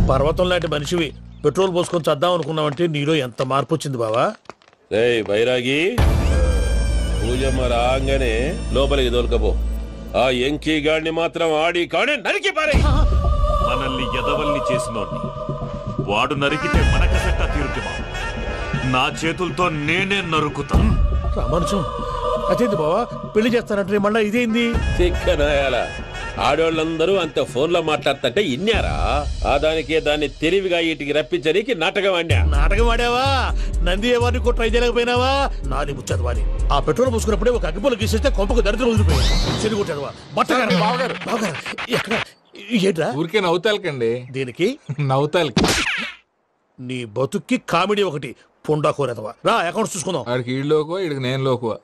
పర్వతం లాంటి మనిషివి పెట్రోల్ పోసుకొని చద్దాం అనుకున్నావంటే నీలో ఎంత మార్పు వచ్చింది బావా. బైరాగి పూజమ్మ రాగానే లోపలికి దొరకపో. ఆ ఎంకీ గాడిని మాత్రం ఆడి కాడే నరికి పారే. మనల్ని ఎదవల్ని చేసినోడ్ని వాడు నరికితే మనకసెట్ట తీరుతుమా? నా చేతులతో నేనే నరుకుతా. రామానుజం అదేంది బావా పెళ్లి చేస్తానంటే మళ్ళా ఇదేంది? ఆడోళ్ళందరూ అంత ఫోన్లో మాట్లాడుతుంటే ఇన్నారా? ఆ దానికే దాన్ని తెలివిగా వీటికి రప్పించడానికి నాటకం ఆడా. నాటకం ఆడావా? నంది ఎవరిని కూడా ట్రై చేయలేకపోయినావా? నాది ముచ్చదు వాని. ఆ పెట్రోల్ పోసుకున్నప్పుడే ఒక అగ్గిపుల్ల గీసేస్తే కొంపకు దరిద్రం వదిలిపోయింది. చెరి కొట్టాడువా బట్టగారు బావగారు బావగారు ఎక్కడ ఏంట్రా? ఊరికే నవ్వుతాలకండి. దీనికి నవ్వుతాలకి నీ బతుక్కి కామెడీ ఒకటి పొండా కోరేదవా. రా అకౌంట్స్ చూసుకుందాం. ఆడికి ఈడు లోకువా, ఈడికి నేను లోకువా.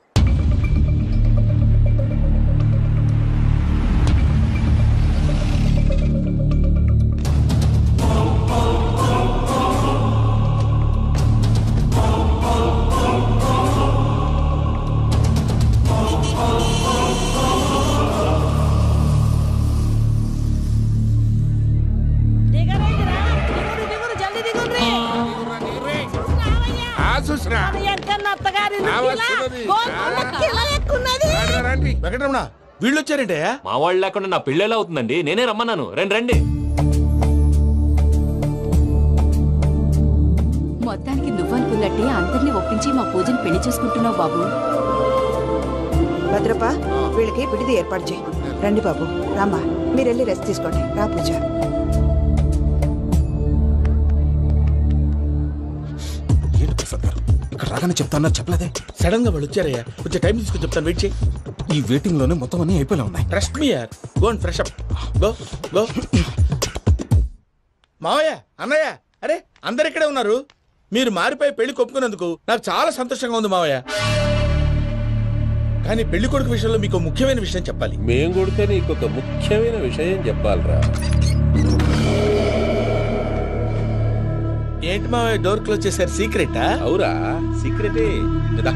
వెంకటరమణ వీళ్ళు వచ్చారంటే మా వాళ్ళు లేకుండా నా పెళ్ళేలా అవుతుందండి? నేనే రమ్మన్నాను. రండి రండి. మొత్తానికి నువ్వనుకున్నట్టే అందరినీ ఒప్పించి మా పూజను పెళ్లి చేసుకుంటున్నావు బాబు. భద్రప్ప వీళ్ళకి విడిది ఏర్పాటు చేయి. రండి బాబు రామ్మా, మీరు వెళ్ళి రెస్ట్ తీసుకోండి. రా పూజ. ఏంటి ప్రసాద్ గారు ఇక్కడ రాగానే చెప్తాను చెప్పలేదే? సడన్ గా వాళ్ళు వచ్చారయ్యా, కొంచెం టైం తీసుకొని చెప్తాను. వెయిట్ చేయి. ఈ వెయిటింగ్ లోనే మొత్తం అన్ని అయిపోయి ఉన్నాయి. ట్రస్ట్ మీ యార్. Go and fresh up. Go go. మావయ్య అన్నయ్య అరే అందరు ఇక్కడే ఉన్నారు. మీరు మారిపోయి పెళ్లి కొప్పుకున్నందుకు నాకు చాలా సంతోషంగా ఉంది మావయ్య. కానీ పెళ్లి కొడుకు విషయంలో మీకు ముఖ్యమైన విషయం చెప్పాలి. మేం కొడుక నీకు ఒక ముఖ్యమైన విషయం చెప్పాలరా. ఏంటి మావయ్య డోర్ క్లోజ్ చేశారు? సీక్రెటా? అవురా సీక్రెటే కదా.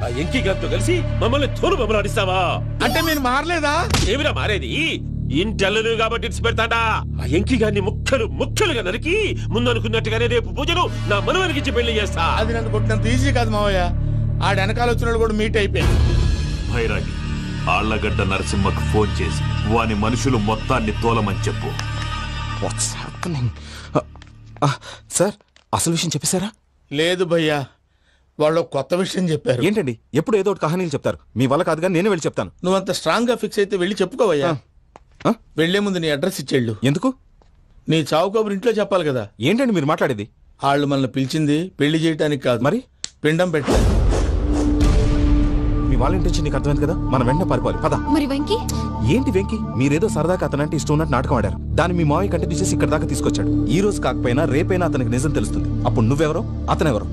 ఆ ఎంకీ గారితో కలిసి మమ్మల్ని తోలు బొమ్మలాడిస్తావా? అంటే మీరు మారలేదా? ఏమిరా మారేది? ఇంటల్లు కాబట్టి ఇట్స్ పెడతాడా? ఆ ఎంకీ గారిని ముక్కలుగా నరికి ముందు అనుకున్నట్టుగానే రేపు పూజను నా మనవనికిచ్చి పెళ్లి చేస్తా. అది నన్ను కొట్టినంత ఈజీ కాదు మావయ్య. ఆ వెనకాల వచ్చిన కూడా మీట్ అయిపోయింది. భైరాగి ఆళ్లగడ్డ నరసింహకు ఫోన్ చేసి వాని మనుషులు మొత్తాన్ని తోలమని చెప్పు. What's happening? సార్ అసలు విషయం చెప్పేశారా? లేదు భయ్యా, వాళ్ళు కొత్త విషయం చెప్పారు. ఏంటండి ఎప్పుడు ఏదో ఒకటి కహానీలు చెప్తారు. మీ వల్ల కాదుగా నేనే వెళ్ళి చెప్తాను. నువ్వంత స్ట్రాంగ్ గా ఫిక్స్ అయితే వెళ్ళి చెప్పుకోవయ్యా. వెళ్లే ముందు నీ అడ్రస్ ఇచ్చేళ్ళు. ఎందుకు? నీ చావు కబురు ఇంట్లో చెప్పాలి కదా. ఏంటండి మీరు మాట్లాడేది? వాళ్ళు మనల్ని పిలిచింది పెళ్లి చేయడానికి కాదు, మరి పిండం పెట్టాలి. మీ వాళ్ళ ఇంటెన్షన్ నీకు అర్థమైంది కదా. మనం వెంటనే పారిపోవాలి. పద. మరి వెంకీ? ఏంటి వెంకీ? మీరేదో సరదాగా అతనంటే ఇష్టం ఉన్నట్టు నాటకం ఆడారు. దాన్ని మీ మావయ్య కంటే తీసేసి ఇక్కడ దాకా తీసుకొచ్చాడు. ఈ రోజు కాకపోయినా రేపైనా అతనికి నిజం తెలుస్తుంది. అప్పుడు నువ్వెవరో అతనెవరో.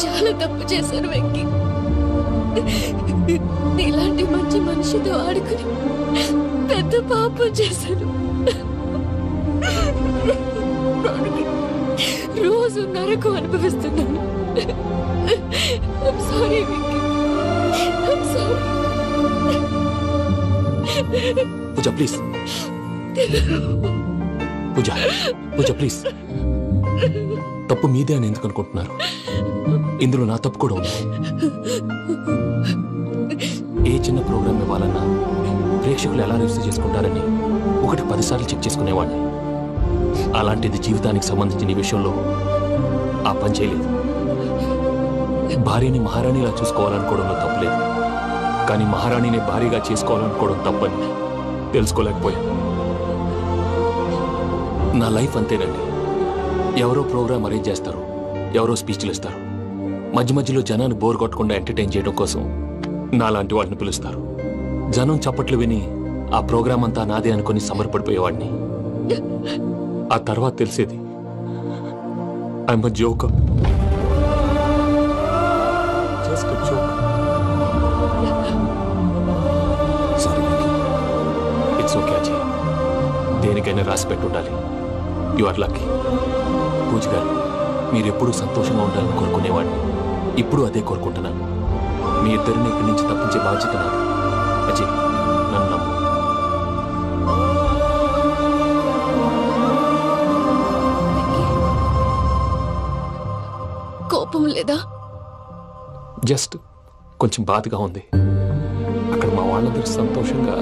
చాలా తప్పు చేశాను వెంకీ. ఇలాంటి మంచి మనిషితో ఆడుకుని పెద్ద పాపం చేశాను. రోజు నరకం అనుభవిస్తున్నాను. Sorry Venky, sorry. Pooja please. Pooja please. తప్పు మీదే అని ఎందుకు అనుకుంటున్నారు? ఇందులో నా తప్పు కూడా ఉంది. ఏ చిన్న ప్రోగ్రామ్ ఇవ్వాలన్నా ప్రేక్షకులు ఎలా రిసీవ్ చేసుకుంటారని 1-10 సార్లు చెక్ చేసుకునేవాడిని. అలాంటిది జీవితానికి సంబంధించిన ఈ విషయంలో ఆ పని చేయలేదు. భార్యని మహారాణిలా చూసుకోవాలనుకోవడంలో తప్పులేదు, కానీ మహారాణిని భార్యగా చేసుకోవాలనుకోవడం తప్పని తెలుసుకోలేకపోయాను. నా లైఫ్ అంతేనండి. ఎవరో ప్రోగ్రామ్ అరేంజ్ చేస్తారు, ఎవరో స్పీచ్లు ఇస్తారు, మధ్య మధ్యలో జనాన్ని బోర్ కొట్టకుండా ఎంటర్టైన్ చేయడం కోసం నాలాంటి వాడిని పిలుస్తారు. జనం చప్పట్లు విని ఆ ప్రోగ్రామ్ అంతా నాదే అనుకుని సమర్పడిపోయేవాడిని. ఆ తర్వాత తెలిసేది I'm a joker. Just a joke. Sorry Venky. It's okay Ajay. దేనికైనా రాసి పెట్టి ఉండాలి. You are lucky. పూజ గారు, మీరు ఎప్పుడూ సంతోషంగా ఉండాలని కోరుకునేవాడిని. ఇప్పుడు అదే కోరుకుంటున్నాను. మీ ఇద్దరిని ఇక్కడి నుంచి తప్పించే బాధ్యత నాది. అజయ్, నన్ను నమ్ము. కోపం లేదా? జస్ట్ కొంచెం బాధగా ఉంది. అక్కడ మా వాళ్ళందరూ సంతోషంగా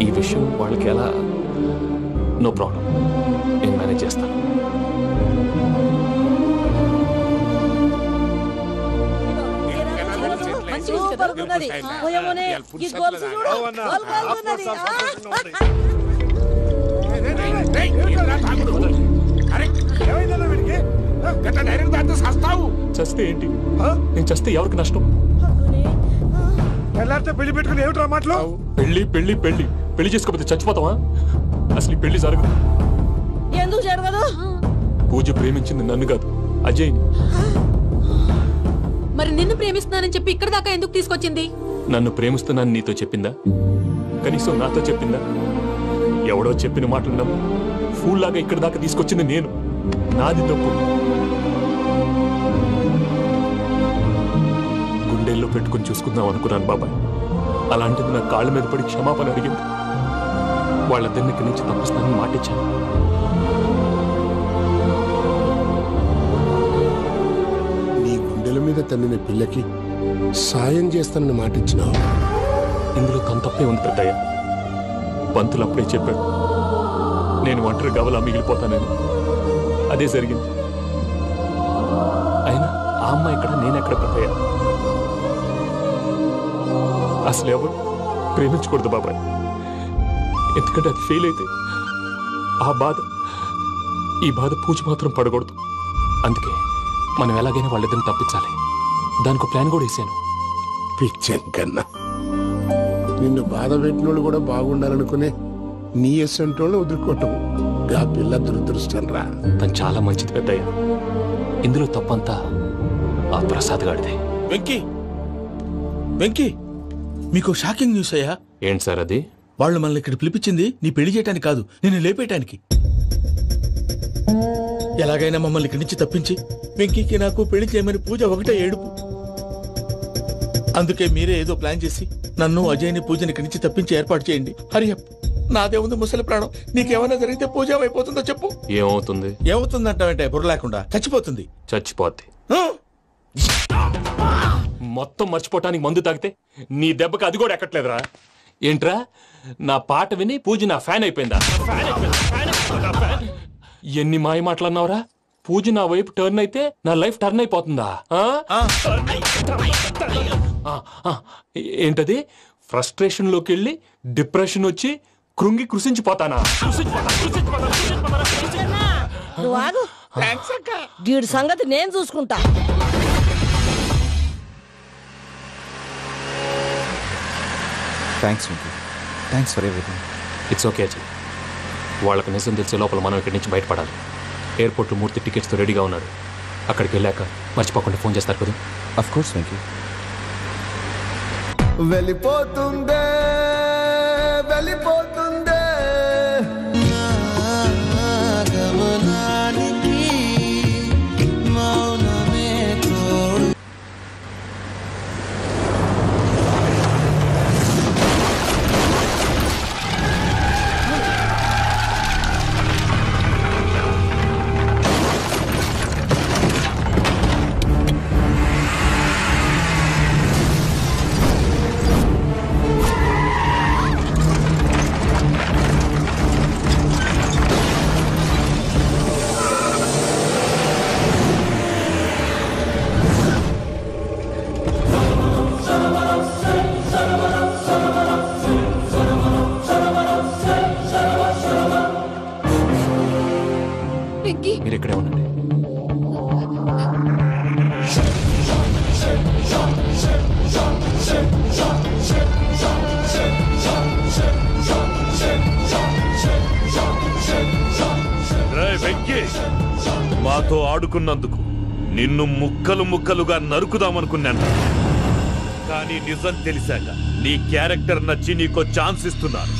ఈ విషయం వాళ్ళకి ఎలా. నో ప్రాబ్లం, నేను మేనేజ్ చేస్తాను. చస్తే ఏంటి? నేను చస్తే ఎవరికి నష్టం? పెళ్లి పెట్టుకుని ఏమిట్రా మాటలు? పెళ్లి పెళ్లి పెళ్లి పెళ్లి చేసుకోకపోతే చచ్చిపోతావా? అసలు ఈ పెళ్లి జరగదు. ఎందుకు జరగదు? పూజ ప్రేమించింది నన్ను కాదు, అజయ్ని. మరి నిన్ను ప్రేమిస్తున్నానని చెప్పి ఇక్కడ దాకా ఎందుకు తీసుకొచ్చింది? నన్ను ప్రేమిస్తున్నాను నీతో చెప్పిందా? కనీసం నాతో చెప్పిందా? ఎవడో చెప్పిన మాటలు నమ్ము ఫూల్ లాగా ఇక్కడ దాకా తీసుకొచ్చింది నేను. నాది తప్పు. గుండెల్లో పెట్టుకుని చూసుకుందాం అనుకున్నాను బాబాయ్. అలాంటిది నా కాళ్ళ మీద పడి క్షమాపణ అడిగింది. వాళ్ళిద్దరిని ఇక్కడి నుంచి తప్పిస్తానని మాటిచ్చాను. నీ గుండెల మీద తన్నిన పిల్లకి సాయం చేస్తానని మాటిచ్చినావు. ఇందులో తన తప్పే ఉంది పెద్దయ్య. పంతులు అప్పుడే చెప్పాడు నేను ఒంటరి గవలా మిగిలిపోతానని. అదే జరిగింది. అయినా ఆ అమ్మాయి ఎక్కడ, నేనెక్కడ పెద్దయ్య? అసలు ఎవరు ప్రేమించకూడదు బాబాయ్. ఎందుకంటే అది ఫెయిల్ అయితే ఆ బాధ, ఈ బాధ పూజ మాత్రం పడకూడదు. అందుకే మనం ఎలాగైనా వాళ్ళిద్దరిని తప్పించాలి. దానికి ప్లాన్ కూడా వేసాను. పిచ్చన్ కన్నా నిన్ను బాధ పెట్టినోళ్ళు కూడా బాగుండాలనుకునే నీ ఎస్సంటోళ్ళు వదులుకోవటం ఆ పిల్ల దురదృష్టం రా. తను చాలా మంచిది పెద్దయ్య. ఇందులో తప్పంతా ఆ ప్రసాద్ గాడిదే. వెంకీ, వెంకీ, మీకు షాకింగ్ న్యూస్ అయ్యా. ఏంటి సార్ అది? వాళ్ళు మనల్ని ఇక్కడ పిలిపించింది నీ పెళ్లి చేయటానికి కాదు, నిన్ను లేపేయటానికి. ఎలాగైనా మమ్మల్ని ఇక్కడి నుంచి తప్పించి వెంకీకి నాకు పెళ్లి చేయమని పూజ ఒకటే ఏడుపు. అందుకే మీరే ఏదో ప్లాన్ చేసి నన్ను అజయ్ని పూజని ఇక్కడి నుంచి తప్పించి ఏర్పాటు చేయండి. హరియప్, నాదే ఉంది ముసలి ప్రాణం. నీకేమైనా జరిగితే పూజ ఏమైపోతుందో చెప్పు. ఏమవుతుంది? ఏమవుతుందంటావంటే బుర్ర లేకుండా చచ్చిపోతుంది. చచ్చిపోద్ది. మొత్తం మర్చిపోవటానికి మందు తాగితే నీ దెబ్బకి అది కూడా ఎక్కట్లేదురా. ఏంట్రా, నా పాట విని పూజ నా ఫ్యాన్ అయిపోయిందా? ఎన్ని మాయ మాటలన్నావురా? పూజ నా వైపు టర్న్ అయితే నా లైఫ్ టర్న్ అయిపోతుందా? ఏంటది? ఫ్రస్ట్రేషన్ లోకి వెళ్ళి డిప్రెషన్ వచ్చి కృంగి కృషించిపోతానా? వీడి సంగతి నేను చూసుకుంటా. Thanks Venky. Thanks for everything. It's okay Ajay. వాళ్ళకి నిజం తెలిసే లోపల మనం ఇక్కడి నుంచి బయటపడాలి. ఎయిర్పోర్ట్లో మూర్తి టికెట్స్తో రెడీగా ఉన్నాడు. అక్కడికి వెళ్ళాక మర్చిపోకుండా ఫోన్ చేస్తారు కదా. Of course Venky. వెళ్ళిపోతుందే వెళ్ళిపోతుందే గమనానికి మౌనమే తోడు. మీరు ఇక్కడే ఉండండి. వెంకీ మాతో ఆడుకున్నందుకు నిన్ను ముక్కలు ముక్కలుగా నరుకుదామనుకున్నాను. కానీ నిజం తెలిసాక నీ క్యారెక్టర్ నచ్చి నీకో ఛాన్స్ ఇస్తున్నారు.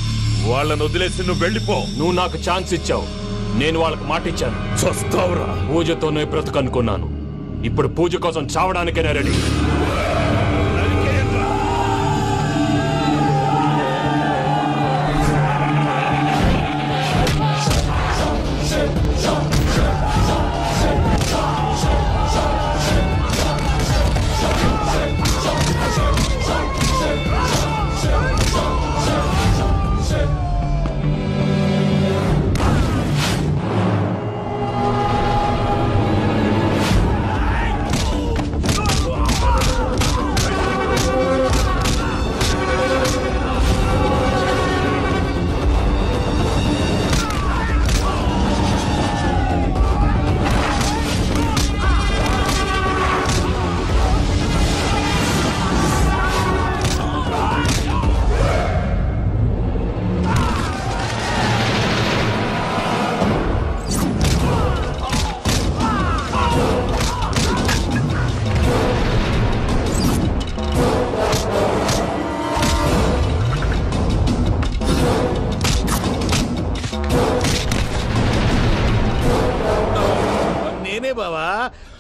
వాళ్ళను వదిలేసి నువ్వు వెళ్ళిపో. నువ్వు నాకు ఛాన్స్ ఇచ్చావు, నేను వాళ్ళకి మాట ఇచ్చాను. చస్తావురా. పూజతోనే బ్రతుకనుకున్నాను, ఇప్పుడు పూజ కోసం చావడానికైనా రెడీ.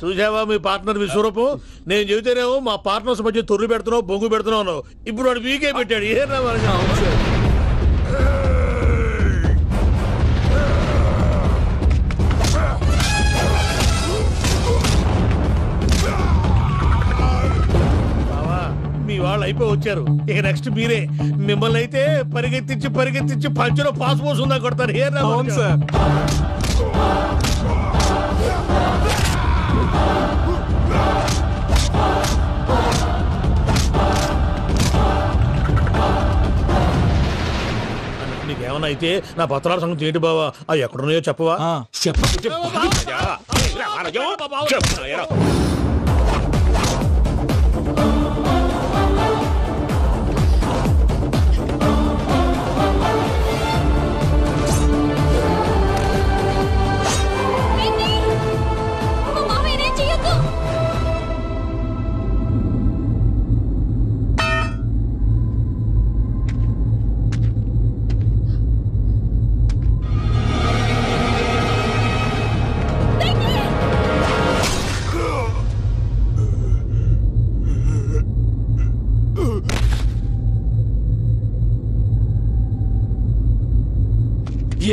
చూసావా మీ పార్ట్నర్ విశ్వరూపం? నేను చెబితేనేమో మా పార్ట్నర్స్ మధ్య తొర్రు పెడుతున్నావు, బొంగు పెడుతున్నావు. ఇప్పుడు వాడు వీకే పెట్టాడు. మీ వాళ్ళు అయిపోయి వచ్చారు, ఇక నెక్స్ట్ మీరే. మిమ్మల్ని అయితే పరిగెత్తించి పరిగెత్తించి పంచలో పాస్ పోసుందా కొడతారు. అవును సార్. నీకేమన్నా అయితే నా పత్రాల సంగతి ఏంటి బావా? అవి ఎక్కడున్నాయో చెప్పవా?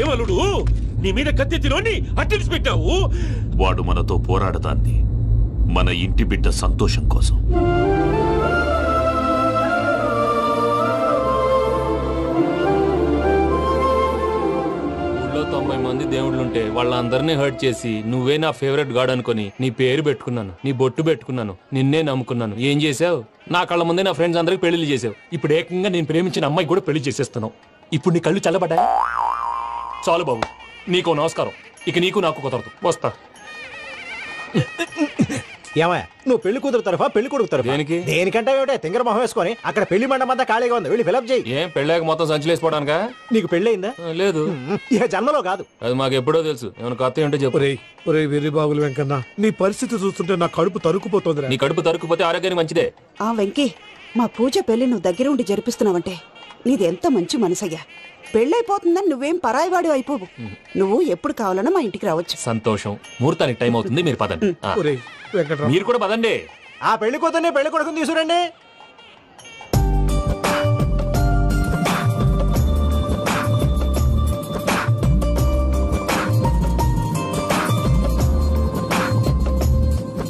ఏమలుడు నీ మీద కత్తెత్తిలోని అట్టెలిసి పెట్టావు? వాడు మనతో పోరాడతాంది మన ఇంటి బిడ్డ సంతోషం కోసం. ఊళ్ళో 90 మంది దేవుళ్ళుంటే వాళ్ళందరినీ హర్ట్ చేసి నువ్వే నా ఫేవరెట్ గాడ్ అనుకుని నీ పేరు పెట్టుకున్నాను, నీ బొట్టు పెట్టుకున్నాను, నిన్నే నమ్ముకున్నాను. ఏం చేసావు? నా కళ్ళ ముందే నా ఫ్రెండ్స్ అందరికి పెళ్లి చేసావు. ఇప్పుడు ఏకంగా నేను ప్రేమించిన అమ్మాయి కూడా పెళ్లి చేసేస్తున్నావు. ఇప్పుడు నీ కళ్ళు చల్లబడ్డాయి. చాలు బాబు, నీకు నమస్కారం. ఇక నీకు నాకు కుదరదు, వస్తా. ఏమయ్య, నువ్వు పెళ్లి కూతురు తరఫా పెళ్లి కొడుకు తరఫా? దేనికి? దేనికంటే తింగర మొహం వేసుకొని అక్కడ పెళ్లి మండపం అంతా ఖాళీగా ఉంది, వెళ్ళి ఫిలప్ చేయి. ఏం పెళ్ళాక మొత్తం సంచలేసిపోవడానికా? నీకు పెళ్ళయిందా? లేదు. ఇక జన్మలో కాదు. అది మాకు ఎప్పుడో తెలుసు. ఏమైనా కొత్త ఏంటో చెప్పు. వెర్రి బాబులు వెంకన్న, నీ పరిస్థితి చూస్తుంటే నా కడుపు తరుక్కుపోతుంది. నీ కడుపు తరుక్కుపోతే ఆరోగ్యానికి మంచిదే. ఆ వెంకీ, మా పూజ పెళ్లి నువ్వు దగ్గర ఉండి జరిపిస్తున్నావంటే నీది ఎంత మంచి మనసయ్యా. పెళ్ళైపోతుందని నువ్వేం పరాయివాడు అయిపోవు. నువ్వు ఎప్పుడు కావాలన్నా మా ఇంటికి రావచ్చు. సంతోషం. ముహూర్తానికి టైం అవుతుంది, మీరు పదండి. మీరు కూడా పదండి. ఆ పెళ్లి కూతుర్ని పెళ్లి కొడుకుని తీసుకురండి.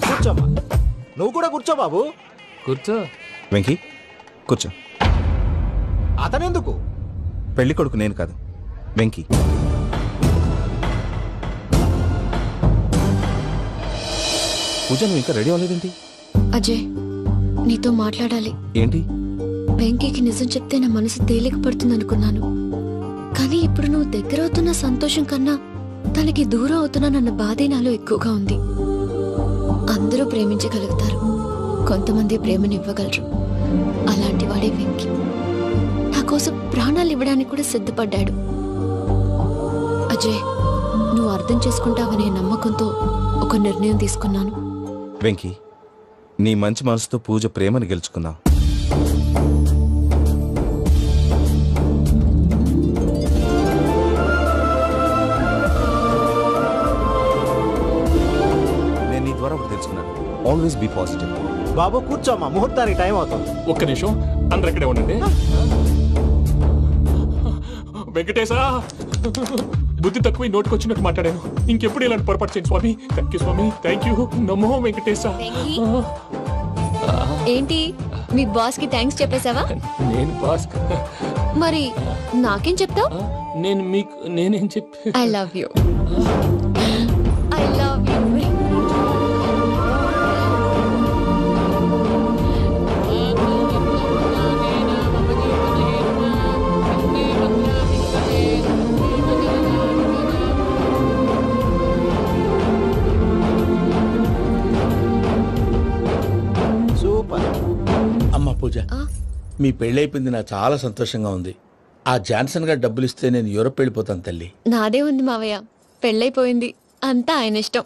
కూర్చోమ్మా. నువ్వు కూడా కూర్చో బాబు. కూర్చో. వెంకీ కూర్చో. అతనెందుకు? పెళ్లి కొడుకు నేను కాదు, వెంకీ. పూజ, నువ్వు ఇంకా రెడీ అవ్వలేదేంటి? అజయ్, నీతో మాట్లాడాలి. ఏంటి? వెంకీకి నిజం చెప్తే నా మనసు తేలిక పడుతుంది అనుకున్నాను. కానీ ఇప్పుడు నువ్వు దగ్గర అవుతున్న సంతోషం కన్నా తనకి దూరం అవుతున్నానన్న బాధే నాలో ఎక్కువగా ఉంది. అందరూ ప్రేమించగలుగుతారు, కొంతమంది ప్రేమనివ్వగలరు. అలాంటి వాడే వెంకీ. నా కోసం ప్రాణాలు ఇవ్వడానికి కూడా సిద్ధపడ్డాడు. అజయ్, నువ్వు అర్థం చేసుకుంటావనే నమ్మకంతో ఒక నిర్ణయం తీసుకున్నాను. వెంకీ, నీ మంచి మనసుతో పూజ ప్రేమను గెలుచుకున్నావు. నేను నీ ద్వారా ఒకటి తెలుసుకున్నాను. Always be positive. బాబు కూర్చోమ్మా, ముహూర్తానికి టైం అవుతుంది. ఒక్క నిమిషం, అందరు ఇక్కడే ఉండండి. వెంకటేశా, బుద్ధి తక్కువ నోటుకొచ్చినట్టు మాట్లాడాను. ఇంకెప్పుడు ఇలాంటి పొరపాటు చేయండి స్వామి. థ్యాంక్ యూ స్వామి, థ్యాంక్ యూ. నమో వెంకటేశా. ఏంటి మీ బాస్ కి థ్యాంక్స్ చెప్పేశావా? నేను బాస్ మరి నాకేం చెప్తావు? నేనేం చెప్పి I love you. I love you. అమ్మ పూజ, మీ పెళ్ళైపోయింది నాకు చాలా సంతోషంగా ఉంది. ఆ జాన్సన్ గారు డబ్బులు ఇస్తే నేను యూరోప్ వెళ్ళిపోతాను తల్లి. నాదే ఉంది మావయ్య, పెళ్ళైపోయింది, అంతా ఆయన ఇష్టం.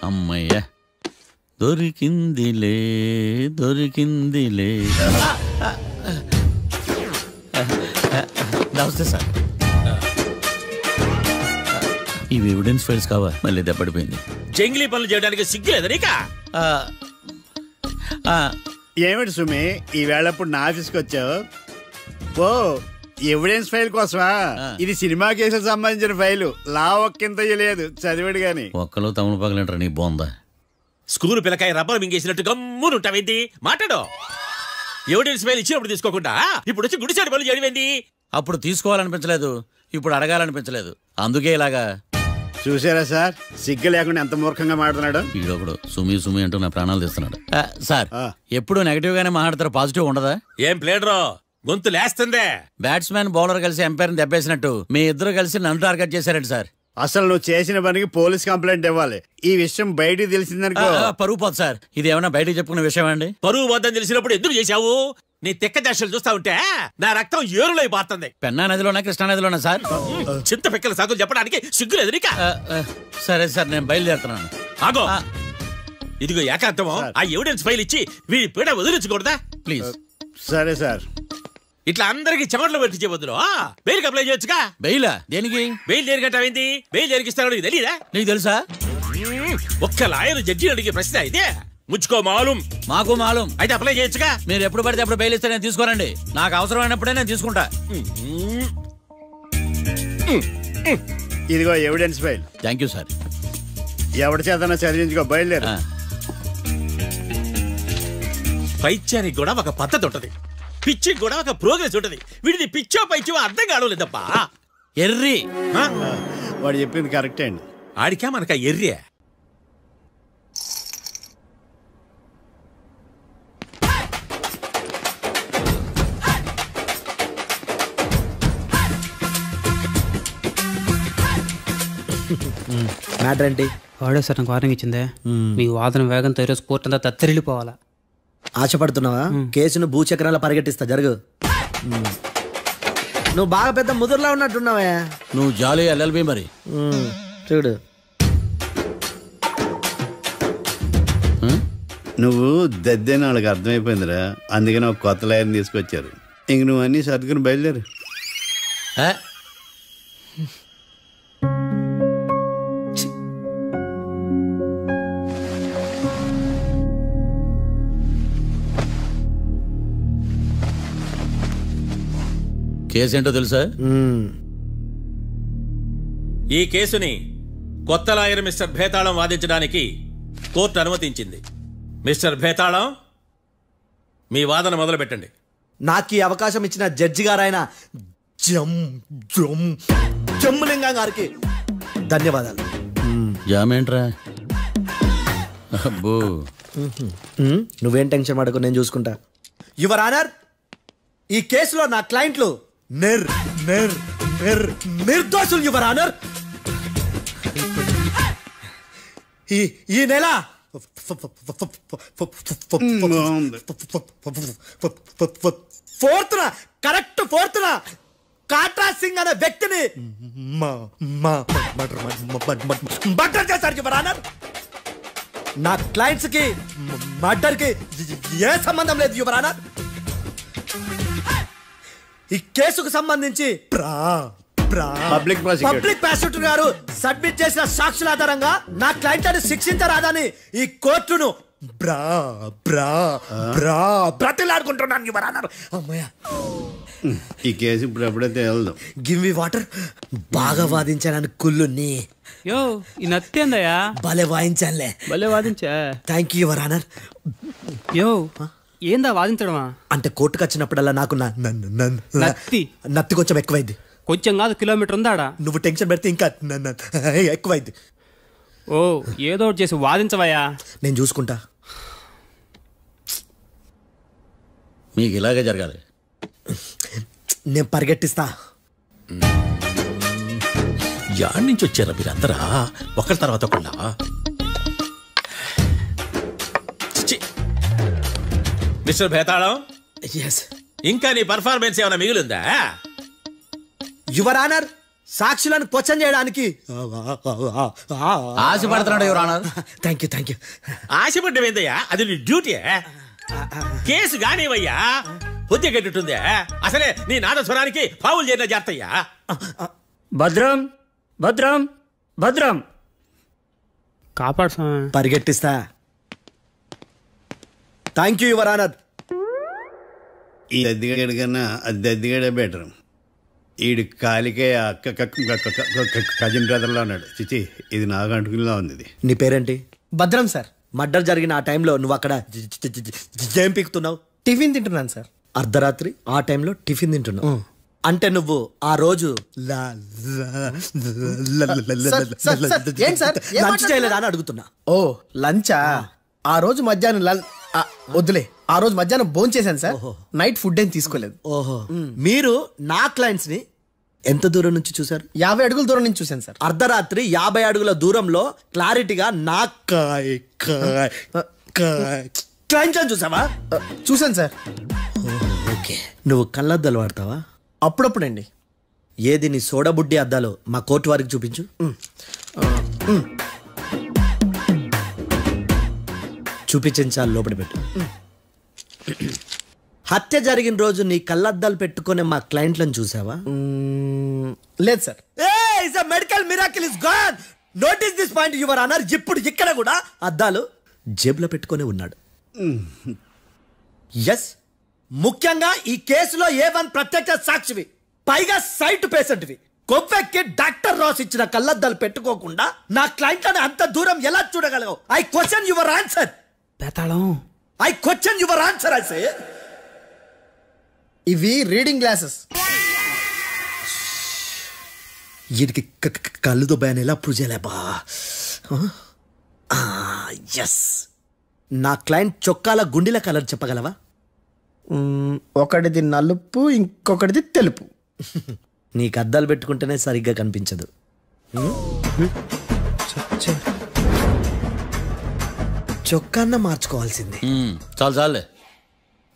అమ్మయ్య, దొరికిందిలే దొరికిందిలే. నమస్తే సార్. ఇవి ఎవిడెన్స్ ఫైల్స్ కావా? మళ్ళీ దెబ్బడిపోయింది. జంగిలీ పనులు చేయడానికి సిగ్గులేదు నీకా? ఏమిటి సుమి, ఈ వేళప్పుడు నా ఆఫీస్కి వచ్చావు? ఓ, ఎవిడెన్స్ ఫైల్ కోసమా? ఇది సినిమా కేసులకు సంబంధించిన ఫైలు. లా ఒక్కింత లేదు, చదివాడు గాని. ఒక్కలో తమను పగలంటారా నీ బోందా? School పిల్లకాయ rubber మింగేసినట్టు గమ్మునుంటావేంటి? మాట్లాడు. ఎవిడెన్స్ ఫైల్ ఇచ్చినప్పుడు తీసుకోకుండా ఇప్పుడు వచ్చి గుడిసాడి పనులు చేయడమేంటి? అప్పుడు తీసుకోవాలనిపించలేదు, ఇప్పుడు అడగాలనిపించలేదు, అందుకే ఇలాగా. చూసారా సార్, సిగ్గు లేకుండా ఎంత మూర్ఖంగా మాట్లాడుతున్నాడు. ఈడొకడు సుమి సుమి అంటూ నా ప్రాణాలు తీస్తున్నాడు. సార్, ఎప్పుడు నెగటివ్ గానే మాట్లాడతారు, పాజిటివ్ ఉండదా? ఏం ప్లేడరో గొంతు లేస్తుందే. బ్యాట్స్మెన్ బౌలర్ కలిసి ఎంపైర్ దెబ్బేసినట్టు మీ ఇద్దరు కలిసి నన్ను టార్గెట్ చేశారండి సార్. అసలు నువ్వు చేసిన పనికి పోలీస్ కంప్లైంట్ ఇవ్వాలి. ఈ విషయం బయటికి తెలిసిందనుకో పరువు పోదు సార్. ఇది ఏమైనా బయటకు చెప్పుకున్న విషయం అండి? పరువు వద్దని తెలిసినప్పుడు ఎందుకు చేశావు? నీ తెక్క దశలు చూస్తా ఉంటే నా రక్తం ఏరులై పారుతుంది. పెన్నా నదిలోనా కృష్ణా నదిలోనా సార్? చింత పిక్కల సాగులు చెప్పడానికి సిగ్గులేదు నీకా? సరే సార్, నేను బయలుదేరుతున్నాను. ఆగో, ఇదిగో ఏకాంతమో ఆ ఎవిడెన్స్ ఫైల్ ఇచ్చి వీడి పీడ వదిలించకూడదా ప్లీజ్? సరే సార్. ఇట్లా అందరికి చెమటలు పెట్టించే బదులు బెయిల్ అప్లై చేయొచ్చుగా. బెయిలా? దేనికి? బెయిల్ దేనికంటావేంటి? బెయిల్ దేనికిస్తారో నీకు తెలియదా? నీకు తెలుసా? ఒక్క లాయర్ జడ్జి అడిగే ప్రశ్న అయితే ముచ్చుకో మాలూం. మాకు మాలూం. అయితే అప్లై చేయొచ్చుగా. మీరు ఎప్పుడు పడితే అప్పుడు బెయిల్ ఇస్తే నేను తీసుకోనండి. నాకు అవసరమైనప్పుడే నేను తీసుకుంటా. ఇదిగో evidence file. Thank you sir. ఎవరి చేతనా చదివించుకో, బయలుదేరు. పైత్యానికి కూడా ఒక పద్ధతి ఉంటది, పిచ్చికి కూడా ఒక ప్రోగ్రెస్ ఉంటది. వీడిది పిచ్చో పైచో అర్థం కావలేదప్పా. ఎర్రి. వాడు చెప్పింది కరెక్టే అండి. ఆడికా మనక ఎర్రే. మ్యాటర్ ఏంటి? వాడే సార్ నాకు వార్నింగ్ ఇచ్చిందే. మీ వాదన వేగంతో ఈరోజు కోర్టు అంతా తత్తరిల్లిపోవాలా. ఆశపడుతున్నావా? కేసును భూచక్రాల పరిగెట్టిస్తా, జరుగు. నువ్వు బాగా పెద్ద ముదురులా ఉన్నట్టున్నావే. నువ్వు జాలి ఎల్ఎల్బి మరి. చూడు, నువ్వు దద్దేని వాళ్ళకి అర్థమైపోయిందిరా, అందుకని ఒక కొత్త లాయర్ని తీసుకొచ్చారు. ఇంక నువ్వు అన్నీ సర్దుకుని బయలుదేరు. కేసేంటో తెలుసా? ఈ కేసుని కొత్త లాయర్ మిస్టర్ భేతాళం వాదించడానికి కోర్టు అనుమతించింది. మిస్టర్ భేతాళం, మీ వాదన మొదలు పెట్టండి. నాకు ఈ అవకాశం ఇచ్చిన జడ్జి గారైన జమ్ములింగం గారికి ధన్యవాదాలు. జామేంట్రా? అబ్బో నువ్వేం టెన్షన్ పడకు, నేను చూసుకుంటా. యువర్ ఆనర్, ఈ కేసులో నా క్లయింట్లు నిర్దోషులు యువర్ ఆనర్. ఈ నెల 4th correct 4th Katra Singh అనే వ్యక్తిని మర్డర్ చేశారు యువర్ ఆనర్. నా క్లయింట్స్ కి మర్డర్ కి ఏ సంబంధం లేదు యువర్ ఆనర్. ఈ కేసుకు సంబంధించి పబ్లిక్ ప్రాసిక్యూటర్ గారు సబ్మిట్ చేసిన సాక్షుల ఆధారంగా నా క్లయింట్ అని శిక్షించరాదని ఈ కోర్టును బ్రతిలాడుకుంటున్నాను యువర్ ఆనర్. అమ్మయ్య, ఈ కేసు ఇప్పుడు ఎప్పుడైతే వెళ్దాం. Give me water. బాగా వాదించానని కుళ్ళుని యో ఈ నత్తేందయ్యా, భలే వాయించానులే. భలే వాదించా. Thank you your honour. యో ఏందా వాదించడమా? అంటే కోర్టుకు వచ్చినప్పుడల్లా నాకు నత్తి కొంచెం ఎక్కువైంది. కొంచెం కాదు, కిలోమీటర్ ఉందాడా. నువ్వు టెన్షన్ పెడితే ఇంకా ఎక్కువైంది. ఓ ఏదో ఒకటి చేసి వాదించవయ్యా. నేను చూసుకుంటా. మీకు ఇలాగే జరగాలి. నేను పరిగెట్టిస్తా. యాడ్ నుంచి వచ్చారా మీరందరా ఒకరి తర్వాత ఒకళ్ళ? మిస్టర్ భేతాళం, ఇంకా నీ పర్ఫార్మెన్స్ ఏమైనా మిగిలిందా? యువర్ ఆనర్, సాక్షులను క్వశ్చన్ చేయడానికి ఆశపడుతున్నాడు యువర్ ఆనర్. Thank you. ఆశపడ్డం ఏందయ్యా, అది నీ డ్యూటీ. కేసు గానివయ్యా, బుద్ధి గట్టుందే. అసలే నీ నాదస్వరానికి పావులు చేరిన జాతయ్యా. భద్రం భద్రం భద్రం కాపాడు. పరిగెట్టిస్తా. Thank you your honour. ఈ అద్దెగాడి కన్నా అద్దెగాడే బెటర్. ఈడు కాలికే కజిన్ బ్రదర్లో ఉన్నాడు. చిచి, ఇది నాగంటుకులా ఉంది. నీ పేరేంటి? భద్రం సార్. మర్డర్ జరిగిన ఆ టైంలో నువ్వు అక్కడ ఏం పీకుతున్నావు? టిఫిన్ తింటున్నాను సార్. అర్ధరాత్రి ఆ టైంలో టిఫిన్ తింటున్నావు అంటే నువ్వు ఆ రోజు లంచ్ చేయలేదా అని అడుగుతున్నా. ఓ లంచా? ఆ రోజు మధ్యాహ్నం వద్దులే, ఆ రోజు మధ్యాహ్నం భోజనం చేశాను సార్. నైట్ ఫుడ్ ఏం తీసుకోలేదు. ఓహో, మీరు నా క్లయింట్స్ ని ఎంత దూరం నుంచి చూసారు? 50 అడుగుల దూరం నుంచి చూశాను సార్. అర్ధరాత్రి 50 అడుగుల దూరంలో క్లారిటీగా నా క్లయింట్ చూసావా? చూశాను సార్. ఓకే, నువ్వు కళ్ళద్దాలు వాడతావా? అప్పుడప్పుడండి. ఏది నీ సోడబుడ్డి అద్దాలు మా కోర్టు వారికి చూపించు. చూపించాలి, లోపల పెట్టు. హత్య జరిగిన రోజు నీ కళ్ళద్దాలు పెట్టుకునే మా క్లయింట్లను చూసావా? లేదు sir. Medical miracle is gone. Notice this point your honour. ఇప్పుడు ఇక్కడ కూడా అద్దాలు జేబులో పెట్టుకునే ఉన్నాడు. ఎస్, ముఖ్యంగా ఈ కేసులో A1 ప్రత్యక్ష సాక్షివి, పైగా సైట్ పేషెంట్వి. కొవ్వెక్కి డాక్టర్ రాస్ ఇచ్చిన కళ్ళద్దాలు పెట్టుకోకుండా నా క్లయింట్లను అంత దూరం ఎలా చూడగలవు? I question your answer. I question your answer. I say ఇవి రీడింగ్ గ్లాసెస్. వీటికి కళ్ళు దుబ్బాయని ఎలా ప్రూవ్ చేయలేబా? ఎస్, నా క్లయింట్ చొక్కాల గుండెల కలర్ చెప్పగలవా? ఒకటిది నలుపు, ఇంకొకటిది తెలుపు. నీకు అద్దాలు పెట్టుకుంటేనే సరిగ్గా కనిపించదు. చొక్కాన్న మార్చుకోవాల్సింది. చాలు చాలే.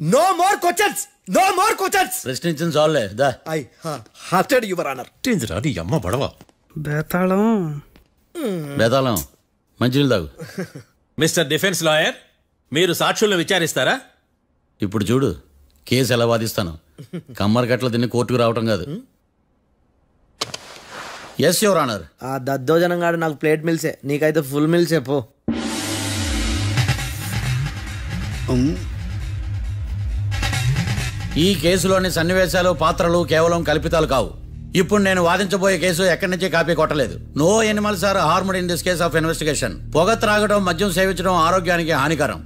No more questions, no more questions. ప్రశ్నించిన చాలులే. దా ఐ హార్టెడ్ యువర్ ఆనర్. నీ అమ్మ బడవ. బేతాళం బేతాళం మంచినీళ్ళు తాగు. మిస్టర్ డిఫెన్స్ లాయర్, మీరు సాక్షులను విచారిస్తారా? ఇప్పుడు చూడు కేసు ఎలా వాదిస్తాను. కమ్మరి గట్ల తిని కోర్టుకు రావటం కాదు. Yes your honour. ఆ దద్దోజనం గాడు నాకు ప్లేట్ మిల్సే, నీకైతే ఫుల్ మిల్సే. పో. ఈ కేసులోని సన్నివేశాలు, పాత్రలు కేవలం కల్పితాలు కావు. ఇప్పుడు నేను వాదించబోయే కేసు ఎక్కడి నుంచి కాపీ కొట్టలేదు. No animals are harmed in this case of investigation. పొగ త్రాగడం, మద్యం సేవించడం ఆరోగ్యానికి హానికరం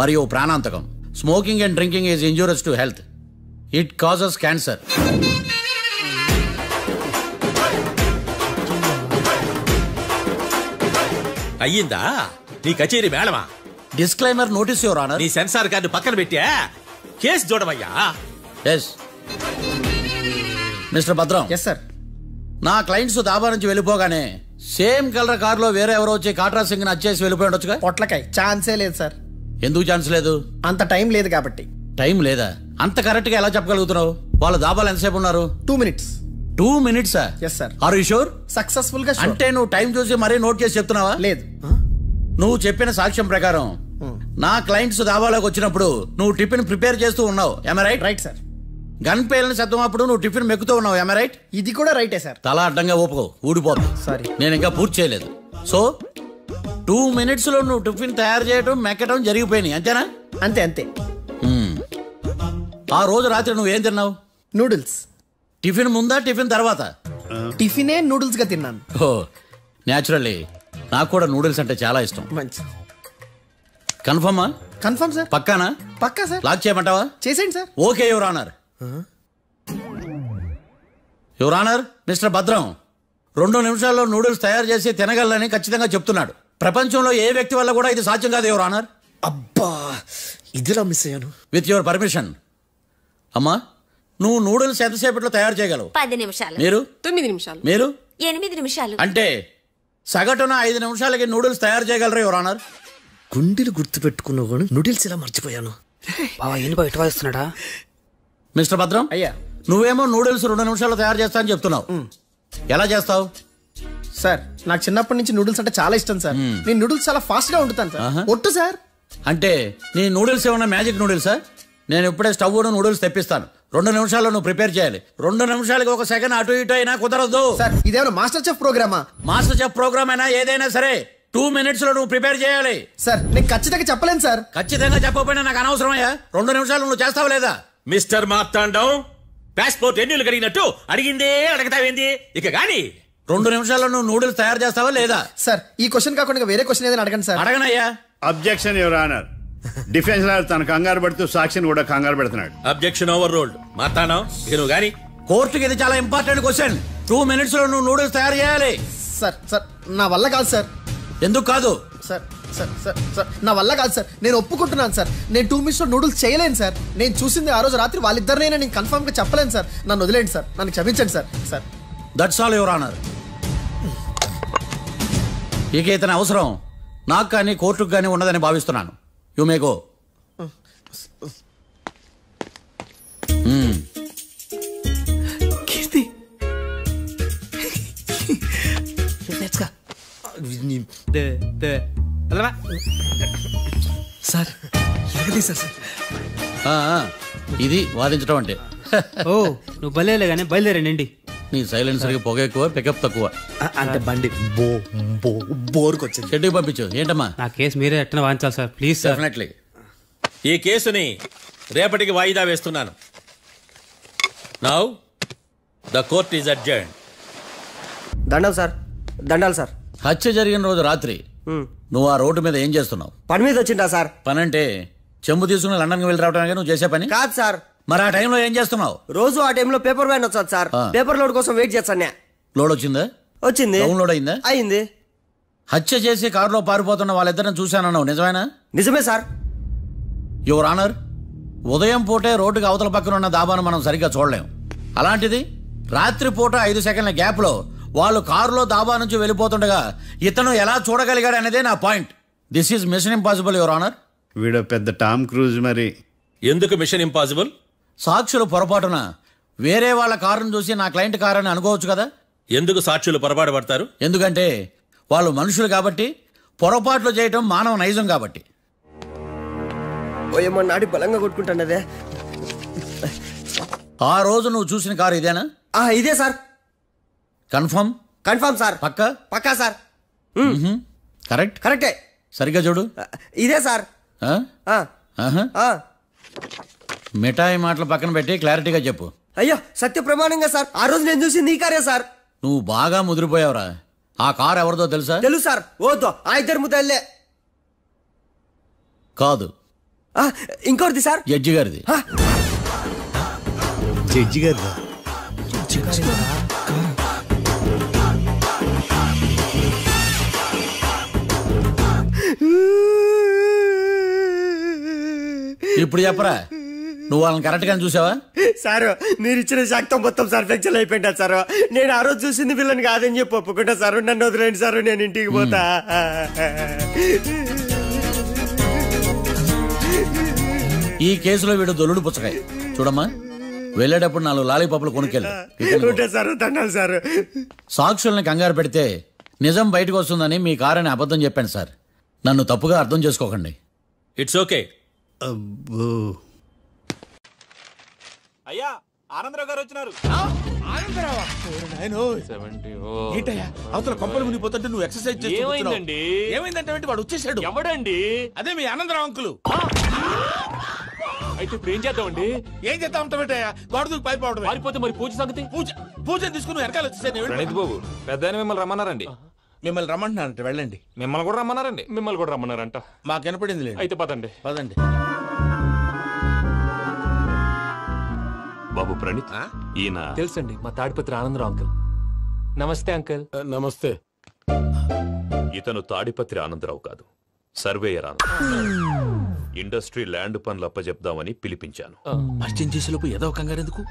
మరియు ప్రాణాంతకం. Smoking and drinking is injurious to health. It causes cancer. అయ్యిందా? నీ కచేరీ మేడమా? Disclaimer notice your honour. నీ సెన్సార్ కార్డు పక్కన పెట్టా కేసు చూడవయ్యా. Yes mister Bhadram. Yes sir. నా క్లయింట్స్ దాబా నుంచి వెళ్ళిపోగానే సేమ్ కలర్ కారులో వేరే ఎవరో వచ్చి కాట్రా సింగ్ ని వచ్చేసి వెళ్ళిపోయి ఉండొచ్చుగా. పొట్లకాయ ఛాన్సే లేదు సార్. ఎందుకు ఛాన్స్ లేదు? అంత టైం లేదు కాబట్టి. టైం లేదా? అంత కరెక్ట్ గా ఎలా చెప్పగలుగుతున్నావు? వాళ్ళు దాబాలు ఎంతసేపు ఉన్నారు? 2 minutes. 2 minutes? Yes sir. Are you sure? Successful గా. అంటే నువ్వు టైం చూసి మరీ నోట్ చేసి చెప్తున్నావా? లేదు. నువ్వు చెప్పిన సాక్ష్యం ప్రకారం నా క్లయింట్స్ దాబాలోకి వచ్చినప్పుడు నువ్వు టిఫిన్ ప్రిపేర్ చేస్తూ ఉన్నావు. ఎమ్ రైట్? Right sir. గన్ పేలిన శబ్దం అప్పుడు నువ్వు టిఫిన్ మెక్కుతూ ఉన్నావు. ఎమ్ రైట్? ఇది కూడా రైటే సార్. తల అడ్డంగా ఊపుకో, ఊడిపోతుంది. సారీ, నేను ఇంకా పూర్తి చేయలేదు. సో 2 minutes లో నువ్వు టిఫిన్ తయారు చేయడం మెక్కడం జరిగిపోయినాయి అంతేనా? అంతే అంతే. ఆ రోజు రాత్రి నువ్వేం తిన్నావు? నూడిల్స్. టిఫిన్ ముందా టిఫిన్ తర్వాత? టిఫినే నూడిల్స్ గా తిన్నాను. ఓ న్యాచురల్లీ నాకు కూడా నూడిల్స్ అంటే చాలా ఇష్టం. మంచి. కన్ఫర్మా? Confirm sir. పక్కానా? పక్కా సార్. లాక్ చేయమంటావా? చేసేయండి sir. Okay your honour. Your honour, mister Bhadram 2 నిమిషాల్లో నూడిల్స్ తయారు చేసి తినగలని ఖచ్చితంగా చెప్తున్నాడు. ప్రపంచంలో ఏ వ్యక్తి వల్ల కూడా ఇది సాధ్యం కాదు యువర్ ఆనర్. అబ్బా, ఇదిలా మిస్ అయ్యాను. With your permission. అమ్మా, నువ్వు నూడిల్స్ ఎంతసేపట్లో తయారు చేయగలవు? 10 నిమిషాలు. మీరు? 9 నిమిషాలు. మీరు? 8 నిమిషాలు. అంటే సగటున 5 నిమిషాలకి నూడిల్స్ తయారు చేయగలరా యువర్ ఆనర్? గుండెలు గుర్తు పెట్టుకున్నావు కానీ నూడిల్స్ ఇలా మర్చిపోయాను. బావా ఏంటి బావ ఇటు వస్తున్నాడా? మిస్టర్ భద్రం, అయ్యా, నువ్వేమో నూడిల్స్ 2 నిమిషాల్లో తయారు చేస్తా అని చెప్తున్నావు. ఎలా చేస్తావు? సార్ నాకు చిన్నప్పటి నుంచి నూడిల్స్ అంటే చాలా ఇష్టం సార్. నేను నూడిల్స్ చాలా ఫాస్ట్ గా వండుతాను సార్. ఒట్టు సార్. అంటే నీ నూడిల్స్ ఏమన్నా మ్యాజిక్ నూడిల్సా? నేను ఇప్పుడే స్టవ్ నూడిల్స్ తెప్పిస్తాను. 2 నిమిషాల్లో నువ్వు ప్రిపేర్ చేయాలి. 2 నిమిషాలకి 1 సెకండ్ అటు ఇటు అయినా కుదరదు సార్. ఇదేమైనా మాస్టర్ చెఫ్ ప్రోగ్రామా? మాస్టర్ చెఫ్ ప్రోగ్రామ్ అయినా ఏదైనా సరే 2 minutes లో నువ్వు ప్రిపేర్ చేయాలి. సార్ నేను ఖచ్చితంగా చెప్పలేను సార్. ఖచ్చితంగా చెప్పకపోయినా నాకు అనవసరమయ్యా. 2 నిమిషాలు నువ్వు చేస్తావా లేదా? మిస్టర్ మార్తాండం, పాస్పోర్ట్ ఎన్నిళ్ళు కడిగినట్టు అడిగిందే అడగతావేంది? ఇక గాని 2 నిమిషాల్లో నువ్వు నూడిల్స్ తయారు చేస్తావా లేదా? సార్ ఈ క్వశ్చన్ కాకుండా వేరే క్వశ్చన్ ఏదైనా అడగండి సార్. అడగనయ్యా. Objection your honour. Defence lawyer తన కంగారు పడుతూ సాక్షిని కూడా కంగారు పెడుతున్నాడు. Objection over ruled. మార్తాండం, ఇక నువ్వు గాని. కోర్టుకి ఇది చాలా ఇంపార్టెంట్ క్వశ్చన్. 2 minutes లో నువ్వు నూడిల్స్ తయారు చేయాలి. సార్ సార్ నా వల్ల కాదు సార్. ఎందుకు కాదు? సార్ సార్ సార్ సార్ నా వల్ల కాదు సార్. నేను ఒప్పుకుంటున్నాను సార్. నేను 2 minutes లో నూడిల్స్ చేయలేను సార్. నేను చూసింది ఆ రోజు రాత్రి వాళ్ళిద్దరినైనా నేను కన్ఫర్మ్ గా చెప్పలేను సార్. నన్ను వదిలేండి సార్. నన్ను క్షమించండి sir. Sir that's all your honour. ఇక ఇతని అవసరం నాకు కానీ కోర్టుకు కానీ ఉండదని భావిస్తున్నాను. You may go. Keerthi, sir ఇది వాదించడం అంటే. ఓ నువ్వు బయలుదేరలే కానీ బయలుదేరండి. నీ సైలెన్సర్కి పొగ ఎక్కువ, పికప్ తక్కువ. అంటే బండి బోర్కి వచ్చింది. షెడ్యూల్ పంపించు. ఏంటమ్మా? నా కేసు మీరే ఎట్లా వాయించాలి సార్ ప్లీజ్ సార్. డెఫినెట్లీ. ఈ కేసుని రేపటికి వాయిదా వేస్తున్నాను. Now the court is adjourned. దండాలు సార్. దండాలు సార్. హత్య జరిగిన రోజు రాత్రి నువ్వు ఆ రోడ్డు మీద ఏం చేస్తున్నావు? పని మీద వచ్చిందా సార్? పని అంటే చెంబు తీసుకుని లండన్కి వెళ్ళి రావడానికి నువ్వు చేసే పని కాదు సార్. మరి ఆ టైంలో ఏం చేస్తున్నావు? రోజు ఆ టైంలో పేపర్ వ్యాన్ వచ్చాది సార్. పేపర్ లోడ్ కోసం వెయిట్ చేస్తాను. లోడ్ వచ్చిందా? వచ్చింది. డౌన్లోడ్ అయిందా? అయింది. హత్య చేసి కారులో పారిపోతున్న వాళ్ళిద్దరిని చూశానన్నావు, నిజమేనా? నిజమే సార్. యువర్ ఆనర్, ఉదయం పూటే రోడ్డుకి అవతల పక్కన ఉన్న దాబాను మనం సరిగ్గా చూడలేం. అలాంటిది రాత్రి పూట 5 సెకండ్ల గ్యాప్లో వాళ్ళు కారులో దాబా నుంచి వెళ్ళిపోతుండగా ఇతను ఎలా చూడగలిగాడు అనేదే నా point. This is mission impossible your honour. వీడు పెద్ద టామ్ క్రూజ్. మరి ఎందుకు మిషన్ ఇంపాసిబుల్? సాక్షులు పొరపాటున వేరే వాళ్ళ కారును చూసి నా క్లయింట్ కారు అని అనుకోవచ్చు కదా. ఎందుకు సాక్షులు పొరపాటు పడతారు? ఎందుకంటే వాళ్ళు మనుషులు కాబట్టి, పొరపాట్లు చేయటం మానవ నైజం కాబట్టి. ఏమో నాడి బలంగా కొట్టుకుంటానదే. ఆ రోజు నువ్వు చూసిన కారు ఇదేనా? ఇదే సార్. కన్ఫర్మ్? Confirm sir. పక్కా? పక్కా సార్. కరెక్ట్? కరెక్టే. సరిగ్గా చూడు. ఇదే సార్. మిఠాయి మాటలు పక్కన పెట్టి క్లారిటీగా చెప్పు. అయ్యో సత్య ప్రమాణంగా సార్. ఆ రోజు నేను చూసి నీ కారే సార్. నువ్వు బాగా ముదిరిపోయావురా. ఆ కారు ఎవరిదో తెలుసా? తెలుసు సార్. ఓతో ఆ ఇద్దరు ముద్దల్లే. కాదు, ఇంకోటిది సార్. జడ్జి గారిది. జడ్జి గారిదా? ఇప్పుడు చెప్పరా, నువ్వు వాళ్ళని కరెక్ట్ గా చూసావా? సార్ మీరు ఇచ్చిన శాక్తం మొత్తం సర్ఫెక్షన్ అయిపోయింటా సార్. నేను ఆ రోజు చూసింది వీళ్ళని కాదని చెప్పి ఒప్పుకుంటా సార్. నన్ను వదిలేండి సార్, నేను ఇంటికి పోతా. ఈ కేసులో వీడు దొల్లుడు పుచ్చకాయ. చూడమ్మా, వెళ్ళేటప్పుడు 4 లాలీపాపులు కొనుక్కెళ్ళు సార్. దండాలి సార్. సాక్షుల్ని కంగారు పెడితే నిజం బయటకు వస్తుందని మీ కారని అబద్ధం చెప్పాను సార్. నన్ను తప్పుగా అర్థం చేసుకోకండి. It's okay. అయ్యా, ఆనందరావు గారు వచ్చినారు. ఏంటయ్యా అవతల కొంపలు మునిగిపోతుంటే నువ్వు ఎక్సర్సైజ్ చేస్తున్నావు? ఏమైందంటే వాడు వచ్చేసాడు. ఎవడండి? అదే మీ ఆనందరావు అంకులు. అయితే ఇప్పుడు ఏం చేద్దామండి? ఏం చేద్దాం ఉంటావేటయ్యా? గొడవకు పైపోవడం. పారిపోతే మరి పూజ సంగతి? పూజ తీసుకుని వెనకాల వచ్చేసాను. ప్రణీత్ బాబు, పెద్ద మిమ్మల్ని రమ్మన్నారండి. మిమ్మల్ని రమ్మంటున్నారంట, వెళ్ళండి. మిమ్మల్ని కూడా రమ్మన్నారండి. మిమ్మల్ని కూడా రమ్మన్నారంట. మాకు వినపడింది. అయితే పదండి. పదండి. బాబు ప్రణీత్, ఈయన తెలుసండి, మా తాడిపత్రి ఆనందరావు అంకుల్. నమస్తే అంకుల్. నమస్తే. ఇతను తాడిపత్రి ఆనందరావు కాదు, సర్వేయర్ ఆనందరావు. ఇండస్ట్రీ ల్యాండ్ పనులు అప్పచెప్దామని పిలిపించాను. పరిచయం చేసేలోపు ఏదో కంగారు ఎందుకు?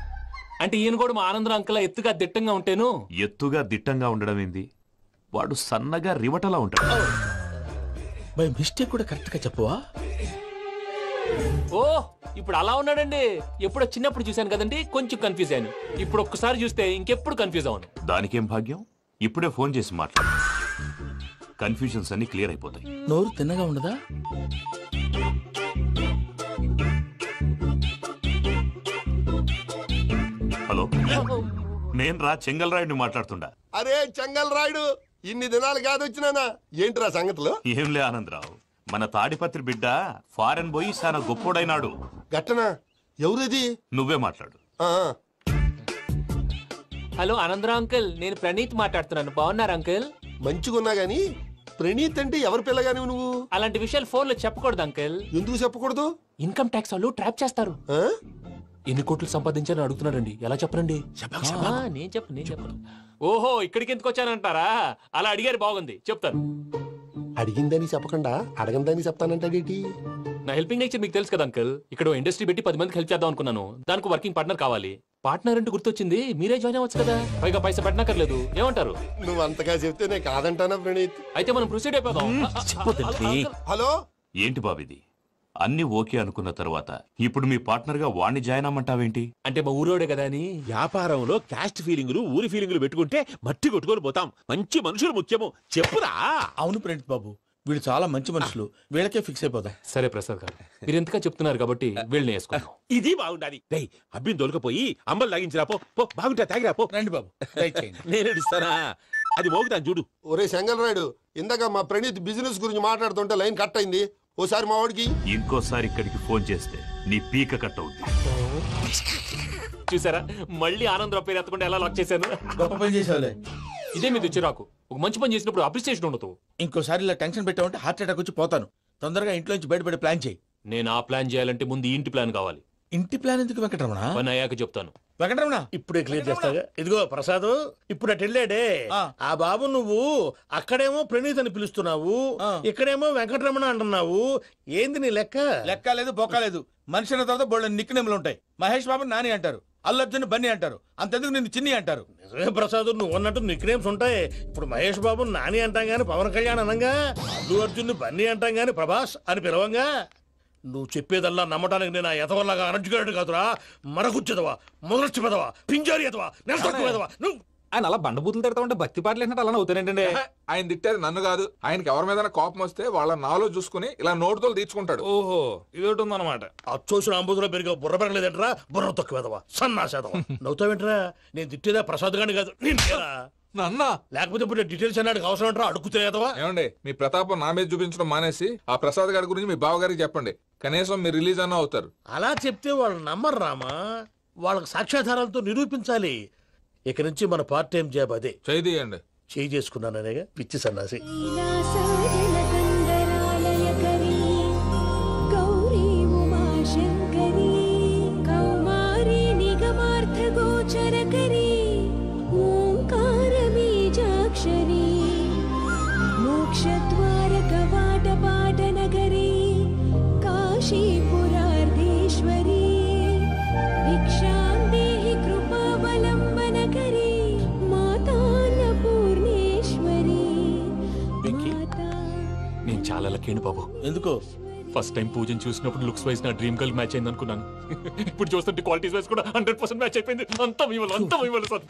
అంటే ఈయన కూడా మా ఆనందరావు అంకుల్ ఎత్తుగా దిట్టంగా ఉంటాను. ఎత్తుగా దిట్టంగా ఉండడం ఏంది? వాడు సన్నగా రివటలా ఉంటాడు. బై మిస్టేక్ కూడా కరెక్ట్ గా చెప్పవా? ఓ, ఇప్పుడు అలా ఉన్నాడండి. ఎప్పుడో చిన్నప్పుడు చూశాను కదండి, కొంచెం కన్ఫ్యూజ్ అయ్యాను. ఇప్పుడు ఒక్కసారి చూస్తే ఇంకెప్పుడు కన్ఫ్యూజ్ అవ్వను. దానికేం భాగ్యం, ఇప్పుడే ఫోన్ చేసి మాట్లాడు. కన్ఫ్యూజన్స్ అన్ని క్లియర్ అయిపోతాయి. నోరు తిన్నగా ఉండదా? హలో, నేను రా చెంగల్ రాయుడిని మాట్లాడుతుండా. అరే చెంగల్ రాయుడు, ఇన్ని దినాలు కాదు వచ్చినానా? ఏంట్రా సంగతులు? ఏంలే ఆనందరావు, మన తాడిపత్రి బిడ్డ ఫారెన్ పోయి చాలా గొప్పోడైనాడు. గట్టనా? ఎవరిది? నువ్వే మాట్లాడు. హలో ఆనందరావు అంకుల్, నేను ప్రణీత్ మాట్లాడుతున్నాను. బాగున్నారు అంకుల్? మంచిగున్నా గాని ప్రణీత్ అంటే ఎవరి పిల్లగాని నువ్వు? అలాంటి విషయాలు ఫోన్ లో చెప్పకూడదు అంకుల్. ఎందుకు చెప్పకూడదు? ఇన్కమ్ ట్యాక్స్ వాళ్ళు ట్రాప్ చేస్తారు. ఎన్ని కోట్లు సంపాదించాలని అడుగుతున్నాడండి. ఎలా చెప్పరండి? నేను చెప్పను. ఓహో, ఇక్కడికి ఎందుకు వచ్చానంటారా? అలా అడిగారు, బాగుంది, చెప్తాను. అడిగిందని చెప్పకుండా అడగందని చెప్తానంటాడేటి? నా హెల్పింగ్ నేచర్ మీకు తెలుసు కదా అంకుల్. ఇక్కడ ఇండస్ట్రీ పెట్టి 10 మందికి హెల్ప్ చేద్దాం అనుకున్నాను. దానికి వర్కింగ్ పార్ట్నర్ కావాలి. పార్ట్నర్ అంటే గుర్తొచ్చింది, మీరే జాయిన్ అవ్వచ్చు కదా. పైగా పైసా పెట్టనక్కర్లేదు. ఏమంటారు? నువ్వు అంతగా చెప్తే నేను కాదంటానా ప్రణీత్? అయితే మనం ప్రొసీడ్ అయిపోదాం. హలో, ఏంటి బాబిది? అన్ని ఓకే అనుకున్న తర్వాత ఇప్పుడు మీ పార్ట్నర్ గా వాణ్ణి జాయిన్ అమ్మంటావేంటి? అంటే మా ఊరోడే కదా అని. వ్యాపారంలో క్యాస్ట్ ఫీలింగులు, ఊరి ఫీలింగులు పెట్టుకుంటే మట్టి కొట్టుకొని పోతాం. మంచి మనుషులు ముఖ్యము. చెప్పురా. అవును ప్రణీత్ బాబు, వీళ్ళు చాలా మంచి మనుషులు. వీళ్ళకే ఫిక్స్ అయిపోతాం. సరే ప్రసాద్ గారు, మీరు ఎంతగా చెప్తున్నారు కాబట్టి వీళ్ళని వేసుకుందాం. ఇది బాగుండాలి. డై అబ్బిని దొలకపోయి అంబలు లాగించిరా పో. బాగుంటా తాగిరా పో. రండి బాబు, నేను ఇస్తానా? అది మోగుతాను చూడు. ఒరే చెంగల్ రాయుడు, ఇందాక మా ప్రణీత్ బిజినెస్ గురించి మాట్లాడుతుంటే లైన్ కట్ అయింది. ఓసారి మా వాడికి ఇంకోసారి ఇక్కడికి ఫోన్ చేస్తే నీ పీక కట్ అవుద్ది. చూసారా, మళ్ళీ ఆనందరావు పేరు ఎత్తకుండా ఎలా లాక్ చేశాను. గొప్ప పని చేసావులే. ఇదే మీద చిరాకు. ఒక మంచి పని చేసినప్పుడు అప్రిసియేషన్ ఉండదు. ఇంకోసారి ఇలా టెన్షన్ పెట్టామంటే హార్ట్ అటాక్ వచ్చి పోతాను. తొందరగా ఇంట్లో నుంచి బయటపడే ప్లాన్ చేయి. నేను ఆ ప్లాన్ చేయాలంటే ముందు ఇంటి ప్లాన్ కావాలి. ఇంటి ప్లాన్ ఎందుకు వెంకటరమణ? పని అయ్యాక చెప్తాను. వెంకటరమణ ఇప్పుడే క్లియర్ చేస్తాగా. ఇదిగో ప్రసాద్, ఇప్పుడు అటు వెళ్ళాడే ఆ బాబు, నువ్వు అక్కడేమో ప్రణీత్ అని పిలుస్తున్నావు, ఇక్కడేమో వెంకటరమణ అంటున్నావు. ఏంది నీ లెక్క? లెక్క లేదు, బొక్క లేదు. మనిషి అన్న తర్వాత బోళ్ళ నిక్నెములు ఉంటాయి. మహేష్ బాబు నాని అంటారు, అల్లు అర్జున్ బన్నీ అంటారు, అంతెందుకు నిన్ను చిన్ని అంటారు. నిజమే ప్రసాద్, నువ్వు అన్నట్టు నిక్నేమ్స్ ఉంటాయి. ఇప్పుడు మహేష్ బాబు నాని అంటాం గాని పవన్ కళ్యాణ్ అనంగా, అల్లు అర్జున్ బన్నీ అంటాం గాని ప్రభాస్ అని పిలవంగా. నువ్వు చెప్పేదల్లా నమ్మటానికి నేను ఎతవల్లాగా అనర్జుకేటెడ్ కాదురా. మరగుచ్చదవా, మొదలచ్చి పెదవా, పింజారి ఎదవా, నెలసొక్కుదవా. నువ్వు ఆయన అలా బండబూతులు తిడతా భక్తి పాటలు ఏంటంటే అలా అవుతానంటే. ఆయన తిట్టేది నన్ను కాదు, ఆయనకి ఎవరి మీద కోపం వస్తే వాళ్ళ నాలో చూసుకుని ఇలా నోటుతో తీర్చుకుంటాడు. ఓహో, ఇదొకటి ఉందన్నమాట. అచ్చోసిన అంబుధులో పెరిగే బుర్ర పెరగలేదంటరా, బుర్ర తొక్కువేదవా, సన్నాసేదవా. నవ్వుతావేంట్రా? నేను తిట్టేదా ప్రసాద్ గాని కాదు, నన్నా. లేకపోతే ఇప్పుడు డీటెయిల్స్ అన్నాడు అవసరం అంటారా? అడుగుతాయేదవా. ఏమండి, మీ ప్రతాపం నా మీద చూపించడం మానేసి ఆ ప్రసాద్ గారి గురించి మీ బావగారికి చెప్పండి. కనీసం మీరు రిలీజ్ అన్న అవుతారు. అలా చెప్తే వాళ్ళు నమ్మరు రామా. వాళ్ళకి సాక్ష్యాధారాలతో నిరూపించాలి. ఇక నుంచి మన పార్ట్ టైం జాబ్ అదే. చేయండి. చేయి చేసుకున్నాననేగా పిచ్చి సన్నాసి. మోక్షద్వార కవాట పాట నగరీ కాశీపురార్గ నాకేంటి బాబు ఎందుకు ఫస్ట్ టైం పూజను చూసినప్పుడు లుక్స్ వైజ్ నా డ్రీమ్ గర్ల్ మ్యాచ్ అయింది అనుకున్నాను. ఇప్పుడు చూస్తుంటే క్వాలిటీస్ వైజ్ కూడా 100% మ్యాచ్ అయిపోయింది. అంతా ఇవ్వాలి సార్.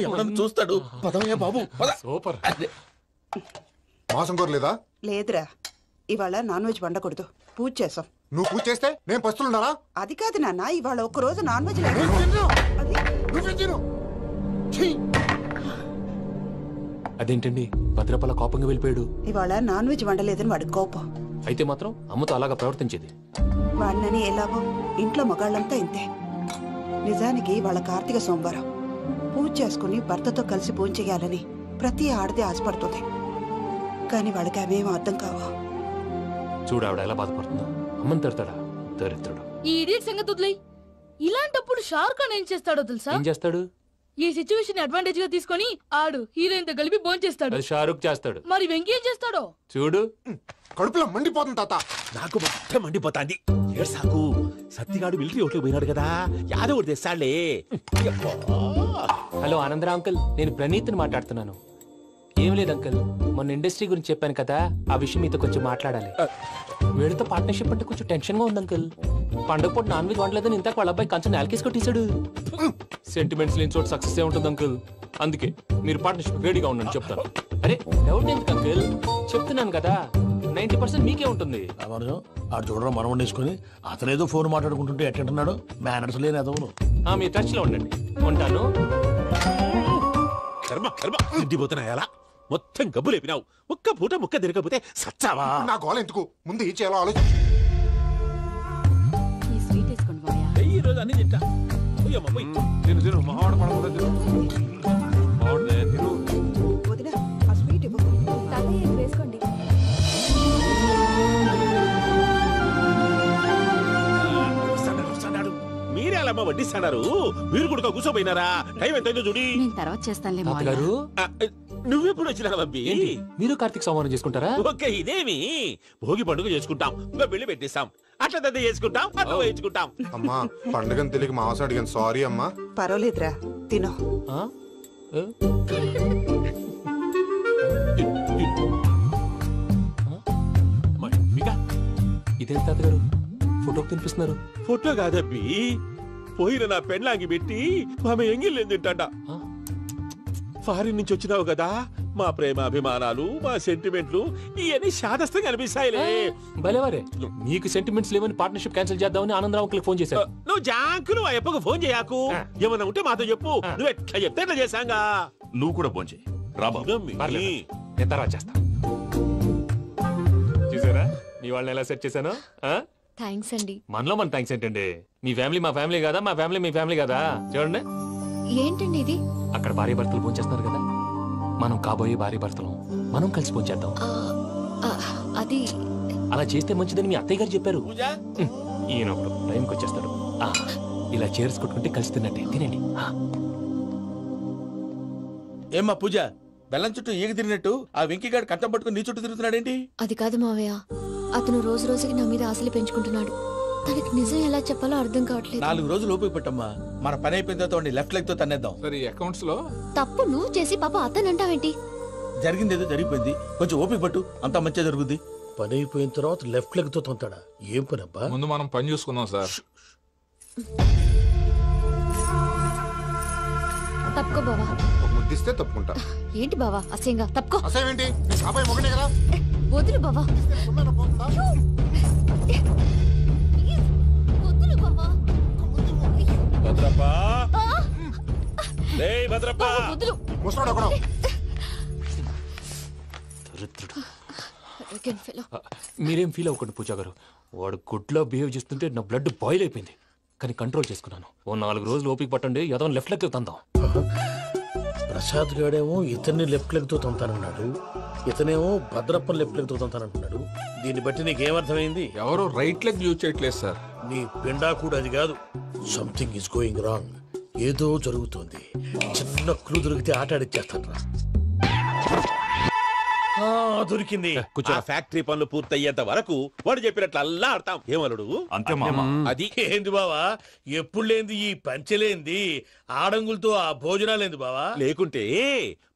ఎవడన్నా చూస్తాడు. పదవయ్యా బాబు. సూపర్. మాసం కోరలేదా? లేదురా, ఇవాళ నాన్ వెజ్ వండకూడదు. పూజ చేసాం. నువ్వు పూజ చేస్తే నేను పస్తులున్నారా? అది కాదు నాన్న, ఇవాళ ఒక్కరోజు నాన్ వెజ్ అదేంటండి భద్రపల కోపంగా వెళ్ళిపోయాడు? ఇవాళ నాన్ వెజ్ వండలేదని వాడి కోపం. అయితే మాత్రం అమ్మతో అలాగా ప్రవర్తించేది. వాడినని ఎలాగో ఇంట్లో మగాళ్ళంతా ఇంతే. నిజానికి వాళ్ళ కార్తీక సోమవారం పూజ చేసుకుని భర్తతో కలిసి పూజ చేయాలని ప్రతి ఆడది ఆశపడుతుంది. కానీ వాళ్ళకి అవేం అర్థం కావా. చూడు ఆవిడ ఎలా బాధపడుతుందో. అమ్మని తిడతాడా దరిద్రుడు. ఈ ఇడియట్ సంగతి వదిలేయ్. ఇలాంటప్పుడు షారుఖ్ ఖాన్ ఏం చేస్తాడో తెలుసా? ఏం చేస్తాడు? ఈ సిచ్యువేషన్ అడ్వాంటేజ్ గా తీసుకొని ఆడు హీరోయిన్ తో కలిపి బోన్ చేస్తాడు. అది షారుఖ్ చేస్తాడు. మరి వెంకీ ఏం చేస్తాడో చూడు. కడుపులో మండిపోతుంది తాత. నాకు మొత్తం మండిపోతాంది. సాకు సత్తిగాడు మిలిటరీ ఓట్లు పోయినాడు కదా, యాదవ్ తెస్తాడులే. హలో ఆనందరా అంకుల్, నేను ప్రణీత్ని మాట్లాడుతున్నాను. ఏం లేదు అంకుల్, మొన్న ఇండస్ట్రీ గురించి చెప్పాను కదా, ఆ విషయం మీతో కొంచెం మాట్లాడాలి. వీడితో పార్ట్నర్షిప్ అంటే కొంచెం టెన్షన్ గా ఉంది అంకుల్. పండుగ పూట నాన్ వెజ్ వండలేదని ఇంతకు వాళ్ళ అబ్బాయి కంచెం నేలకేసి కొట్టేశాడు. సెంటిమెంట్స్ లేని చోట సక్సెస్ ఏ ఉంటుంది అంకుల్. అందుకే మీరు పార్ట్నర్షిప్ రెడీగా ఉండండి చెప్తాను. అరే డౌట్ ఎందుకు అంకుల్, చెప్తున్నాను కదా 90% మీకే ఉంటుంది. ఆడు చూడడం మనం వండేసుకుని అతనేదో ఫోన్ మాట్లాడుకుంటుంటే ఎట్టంటున్నాడు. మేనర్స్ లేని అదవును. మీ టచ్ లో ఉండండి. ఉంటాను. తిండిపోతున్నాయా? మొత్తం గబ్బు లేపినావు. ఒక్క పూట ముక్క తిరగకపోతే సచ్చావా? నా గోల ఎందుకు, ముందు ఈ చేయాలో ఆలోచించు. ఈ రోజు అన్ని తింటా. తిను తిను మావాడ పడకుండా తిను. మావాడనే తిను. వేసుకోండి. మీరే అలా వడ్డిస్తున్నారు. మీరు కూడా కూర్చోపోయినారా? టైం ఎంతైందో చూడి. నేను తర్వాత చేస్తానులే మావయ్య. తాతగారు నువ్వెప్పుడు వచ్చినా అబ్బి? మీరు కార్తీక్ సంహారం చేసుకుంటారా? ఓకే, ఇదేమి భోగి పండుగ చేసుకుంటాం, ఇంకా పెళ్లి పెట్టేస్తాం, అట్లా దద్ద చేసుకుంటాం, అట్లా వేయించుకుంటాం. అమ్మా పండుగని తెలియక మావస అడిగాను, సారీ అమ్మా. పర్వాలేదురా, తినో. ఇదేంటి తాతగారు ఫోటోకి తినిపిస్తున్నారు? ఫోటో కాదబ్బి, పోయిన నా పెళ్ళాంగి పెట్టి ఆమె ఎంగిల్లేం తింటాడ. ఫారిన్ నుంచి వచ్చినావు కదా, మా ప్రేమ అభిమానాలు, మా సెంటిమెంట్లు ఇవన్నీ శాదస్తంగా అనిపిస్తాయిలే. భలేవారే, మీకు సెంటిమెంట్స్ లేవని పార్ట్నర్షిప్ క్యాన్సిల్ చేద్దామని ఆనందరావు ఫోన్ చేశారు. నువ్వు జాంకులు ఆ ఎప్పకు ఫోన్ చేయకు. ఏమన్నా ఉంటే మాతో చెప్పు. నువ్వు ఎట్లా చెప్తే ఎట్లా చేశాంగా. నువ్వు కూడా ఫోన్ చేయి. నేను తర్వాత చేస్తా. చూసారా మీ వాళ్ళని ఎలా సెట్ చేశాను? థ్యాంక్స్ అండి. మనలో మన థ్యాంక్స్ ఏంటండి? మీ ఫ్యామిలీ మా ఫ్యామిలీ కదా, మా ఫ్యామిలీ మీ ఫ్యామిలీ కదా. చూడండి ఏంటండి ఇది? అక్కడ భార్య భర్తలు ఫోన్ చేస్తున్నారు కదా, మనం కాబోయే భార్య భర్తలు మనం కలిసి ఫోన్ చేద్దాం. అది అలా చేస్తే మంచిదని మీ అత్తయ్య గారు చెప్పారు. ఈయన ఒకడు టైంకి వచ్చేస్తాడు. ఇలా చేర్స్ కొట్టుకుంటే కలిసి తిన్నట్టే. తినండి. ఏమ్మా పూజ, బెల్లం చుట్టూ ఈగ తిరిగినట్టు ఆ వెంకీగాడు కట్టం పట్టుకుని నీ చుట్టూ తిరుగుతున్నాడేంటి? అది కాదు మావయ్య, అతను రోజు రోజుకి నా మీద ఆశలు పెంచుకుంటున్నాడు. తనకి నిజం ఎలా చెప్పాలో అర్థం కావట్లేదు. 4 రోజులు ఓపిక పట్టమ్మా, మన పని అయిపోయిన తర్వాత లెఫ్ట్ లెగ్ తో తన్నేద్దాం. సరే అకౌంట్స్ లో తప్పు నువ్వు చేసి పాప అతను అంటావేంటి? జరిగింది ఏదో జరిగిపోయింది, కొంచెం ఓపిక పట్టు, అంతా మంచిగా జరుగుద్ది. పని అయిపోయిన తర్వాత లెఫ్ట్ లెగ్ తో తొంతాడా? ఏం పని అబ్బా? ముందు మనం పని చూసుకుందాం సార్. తప్పుకో బావా. ముద్దిస్తే తప్పుకుంటా. ఏంటి బావా అసహ్యంగా? తప్పుకో. అసహ్యం ఏంటి? అబ్బాయి మొగనే కదా. వదులు బావా. వదులు బావా. భద్రప్పా, భద్రప్పా, వదులు. ముసరాడు అక్కడ. మీరేం ఫీల్ అవ్వకండి పూజా గారు. వాడు గుడ్లో బిహేవ్ చేస్తుంటే నా బ్లడ్ బాయిల్ అయిపోయింది, కానీ కంట్రోల్ చేసుకున్నాను. ఓ 4 రోజులు ఓపిక పట్టండి, ఏదో లెఫ్ట్ లెగ్ తందాం. ప్రసాద్ గాడేమో ఇతన్ని లెఫ్ట్ లెగ్ తో తొంతానన్నాడు, ఇతనేమో భద్రప్పని లెఫ్ట్ లెగ్ తో తొంతానంటున్నాడు. దీన్ని బట్టి నీకేమర్థమైంది? ఎవరు రైట్ లెగ్ యూజ్ చేయట్లేదు సార్. నీ పిండా కూడా అది కాదు. Something is going wrong. ఏదో జరుగుతోంది. చిన్న క్లూ దొరికితే ఆట ఆడిచ్చేస్తాను రా. దొరికింది. కొంచెం ఫ్యాక్టరీ పనులు పూర్తయ్యేంత వరకు వాడు చెప్పినట్లు అల్లా ఆడతాం. ఏమలుడు అంతే మామ. అది ఏంది బావా ఎప్పుడు లేంది ఈ పంచలేంది ఆడంగులతో ఆ భోజనాలేంది బావా? లేకుంటే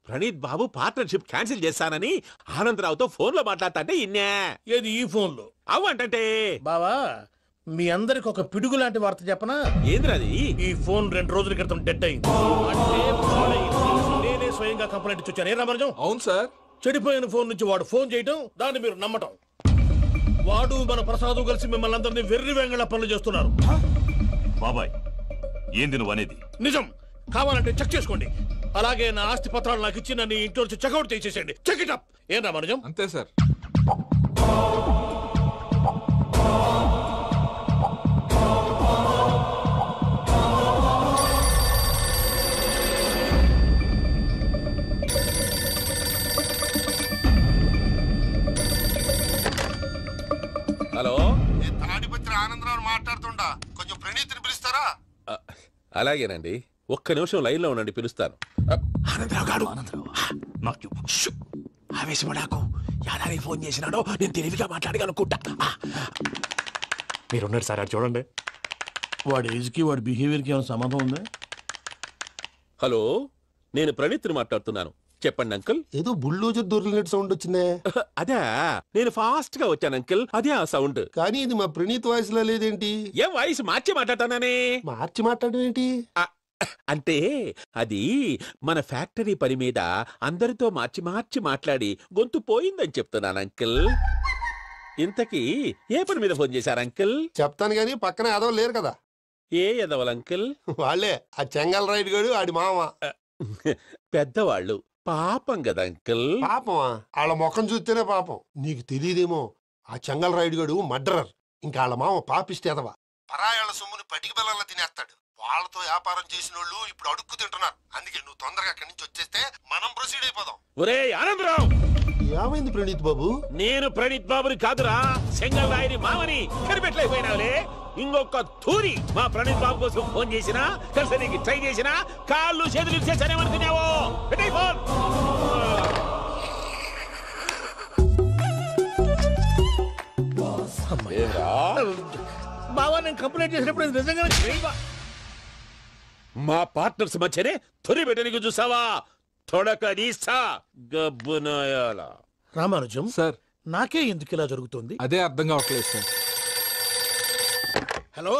ప్రణీత్ బాబు పార్ట్నర్షిప్ క్యాన్సిల్ చేస్తానని ఆనందరావుతో ఫోన్ లో మాట్లాడతాంటే ఇన్నే. ఏది ఈ ఫోన్ లో? అవ్వంటే బావా మీ అందరికి ఒక పిడుగు లాంటి వార్త చెప్పనా? ఏంద్రది? ఈ ఫోన్ 2 రోజుల క్రితం డెడ్ అయింది. అంటే పాడైంది. నేనే స్వయంగా కంప్లైంట్ ఇచ్చాను. ఏ రామరాజం? అవును సార్. చెడిపోయిన ఫోన్ నుంచి వాడు ఫోన్ చేయటం, దాన్ని మీరు నమ్మటం. వాడు మన ప్రసాదు కలిసి మిమ్మల్ని అందరినీ వెర్రి వెంగళ పనులు చేస్తున్నారు. బాబాయ్ ఏంది నువ్వు అనేది? నిజం. కావాలంటే చెక్ చేసుకోండి. అలాగే నా ఆస్తి పత్రాలు నాకు ఇచ్చి నన్ను ఇంట్లో నుంచి చెక్అౌట్ చేసేసేయండి. Check it up. ఏం రామరాజం? అంతే సార్. హలో, తాడిపత్రి ఆనందరావు మాట్లాడుతుండా, కొంచెం ప్రణీతిని పిలుస్తారా? అలాగేనండి. ఒక్క నిమిషం లైన్ లో ఉండండి, పిలుస్తాను. ఆవేశపడాకు. యాదారి ఫోన్ చేసినాడో నేను తెలివిగా మాట్లాడగలనుకుంటా. మీరున్నారు సార్, అది చూడండి. వాడి ఏజ్కి వాడి బిహేవియర్కి ఏమైనా సంబంధం ఉందా? హలో, నేను ప్రణీత్ని మాట్లాడుతున్నాను. చెప్పండి అంకుల్. ఏదో బుల్డోజర్ దొరికినట్టు సౌండ్ వచ్చిందే. అదే, నేను ఫాస్ట్ గా వచ్చాను అంకుల్. అదే ఆ సౌండ్. కానీ ఇది మా ప్రణీత్ వాయిస్ లో లేదేంటి? ఏం వాయిస్ మార్చి మాట్లాడతానే? మార్చి మాట్లాడడం ఏంటి? అంటే అది మన ఫ్యాక్టరీ పని మీద అందరితో మార్చి మార్చి మాట్లాడి గొంతు పోయిందని చెప్తున్నాను అంకుల్. ఇంతకీ ఏ పని మీద ఫోన్ చేశారు అంకుల్? చెప్తాను గానీ పక్కన ఎదవ లేరు కదా. ఏ ఎదవలు అంకుల్? వాళ్ళే ఆ చెంగల్ రైడ్ గడు ఆడి మామ. పెద్దవాళ్ళు. పాపం కదా అంకుల్. పాపమా? వాళ్ళ ముఖం చూస్తేనే పాపం. నీకు తెలియదేమో, ఆ చెంగల్ రైడ్ గడు మర్డరర్. ఇంకా వాళ్ళ మామ పాపిస్తేదవా. పరాయాళ్ళ సొమ్ముని పటికి బెల్లంలో తినేస్తాడు. వాళ్ళతో వ్యాపారం చేసిన వాళ్ళు ఇప్పుడు అడుక్కు తింటున్నారు. అందుకే నువ్వు తొందరగా అక్కడి నుంచి వచ్చేస్తే మనం ప్రొసీడ్ అయిపోదాం. ఒరే ఆనందరావు! ఏమైంది ప్రణీత్ బాబు? నేను ప్రణీత్ బాబుని కాదురా, సెంగల్ రాయని మామని. కనిపెట్టలేకపోయినావులే. ఇంకొక తూరి మా ప్రణీత్ బాబు కోసం ఫోన్ చేసినా, కలిసి ట్రై చేసినా కాళ్ళు చేతులు చేశానేమనుకున్నావో. పెట్టే ఫోన్. బావా నేను కంప్లైంట్ చేసినప్పుడు ఇది నిజంగా మా పార్ట్నర్స్ మధ్యనే తొలి పెట్టడానికి చూసావా? తొడక నీస్తా గబ్బునాయాల. రామానుజం సార్, నాకే ఎందుకు ఇలా జరుగుతుంది? అదే అర్థం కావట్లేదు సార్. హలో,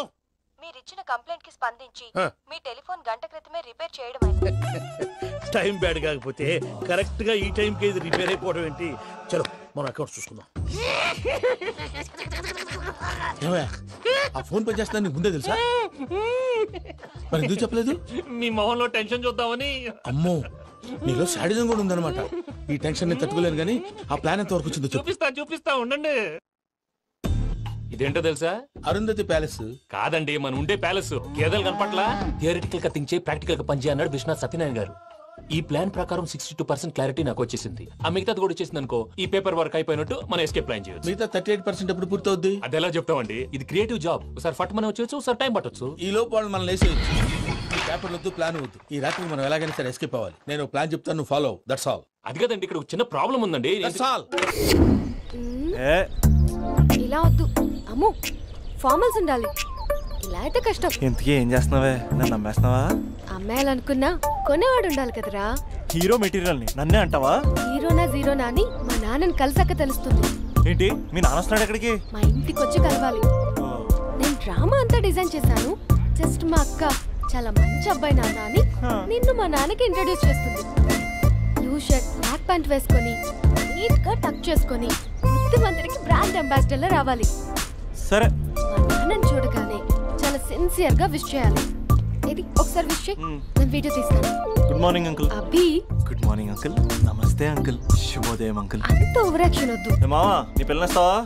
మీరిచ్చిన కంప్లైంట్ కి స్పందించి మీ టెలిఫోన్ గంట క్రితమే రిపేర్ చేయడం టైం బ్యాడ్ కాకపోతే కరెక్ట్ గా ఈ టైం కి ఇది రిపేర్ అయిపోవడం ఏంటి? చలో మన అకౌంట్ చూసుకుందాం. ఆ ఫోన్ పని చేస్తున్నా నీకు ముందే తెలుసా? మరి ఎందుకు చెప్పలేదు? మీ మొహంలో టెన్షన్ చూద్దామని. అమ్మో, నీలో శాడిజం కూడా ఉందన్నమాట. ఈ టెన్షన్ నేను తట్టుకోలేను కానీ ఆ ప్లాన్ ఎంత వరకు వచ్చిందో చూపిస్తా ఉండండి. ఇదేంటో తెలుసా? అరుంధతి ప్యాలెస్ కాదండి, మన ఉండే ప్యాలెస్. గేదెలు కనపట్లా? థియరిటికల్ గా థింక్ చేయి, ప్రాక్టికల్ గా పనిచేయ అన్నాడు విశ్వనాథ్ సత్యనారాయణ గారు. ఈ ప్లాన్ ప్రకారం 62% క్లారిటీ నాకు వచ్చేసింది. ఆ మిగతాది కూడా వచ్చేసింది అనుకో, ఈ పేపర్ వర్క్ అయిపోయినట్టు మనం ఎస్కేప్ ప్లాన్ చేయొచ్చు. మిగతా 38% ఎప్పుడు పూర్తవుద్ది? అది ఎలా చెప్తామండి? ఇది క్రియేటివ్ జాబ్. ఒకసారి ఫట్ మనం వచ్చేచ్చు, ఒకసారి టైం పట్టొచ్చు. ఈ లోపు వాళ్ళు మనం లేసేయచ్చు. ఈ పేపర్ వద్దు, ప్లాన్ వద్దు. ఈ రాత్రి మనం ఎలాగైనా సరే ఎస్కేప్ అవ్వాలి. నేను ప్లాన్ చెప్తాను, నువ్వు ఫాలో. That's all. అది కదండి, ఇక్కడ చిన్న ప్రాబ్లం ఉందండి. That's all. ఇలా వద్దు అమ్ము, ఫార్మల్స్ ఉండాలి. ఇలా అయితే కష్టం. ఇంతకీ ఏం చేస్తున్నావే? నన్ను నమ్మేస్తున్నావా? అమ్మాయాలనుకున్నా కొనేవాడు ఉండాలి కదరా. హీరో మెటీరియల్ ని నన్నే అంటావా? హీరోనా జీరోనా అని మా నాన్నని కలిసాక తెలుస్తుంది. ఏంటి మీ నాన్న వస్తున్నాడు ఎక్కడికి? మా ఇంటికి వచ్చి కలవాలి. నేను డ్రామా అంతా డిజైన్ చేశాను. జస్ట్ మా అక్క చాలా మంచి అబ్బాయి నాన్న అని నిన్ను మా నాన్నకి ఇంట్రడ్యూస్ చేస్తుంది. బ్లూ షర్ట్, బ్లాక్ ప్యాంట్ వేసుకొని నీట్ గా టక్ చేసుకొని బుద్ధిమంతుడికి బ్రాండ్ అంబాసిడర్ లా రావాలి. సరే. మా నాన్నని చూడగానే చాలా సిన్సియర్ గా విష్ చేయాలి. ఇది ఒకసారి విష్ చేయి. నేను వీడియో తీస్తాను. Good morning uncle. Abhi. Good morning uncle. నమస్తే అంకుల్. శుభోదయం అంకుల్. అంత ఓవర్ యాక్షన్ వద్దు. మామా, నీ పిల్లనేస్తావా?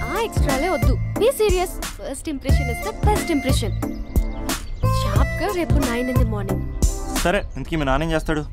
ఆ ఎక్స్ట్రాలే వద్దు. Be serious. First impression is the best impression. Sharp గా రేపు 9 in the morning. సరే, ఇంతకీ మీ నాన్న ఏం చేస్తాడు?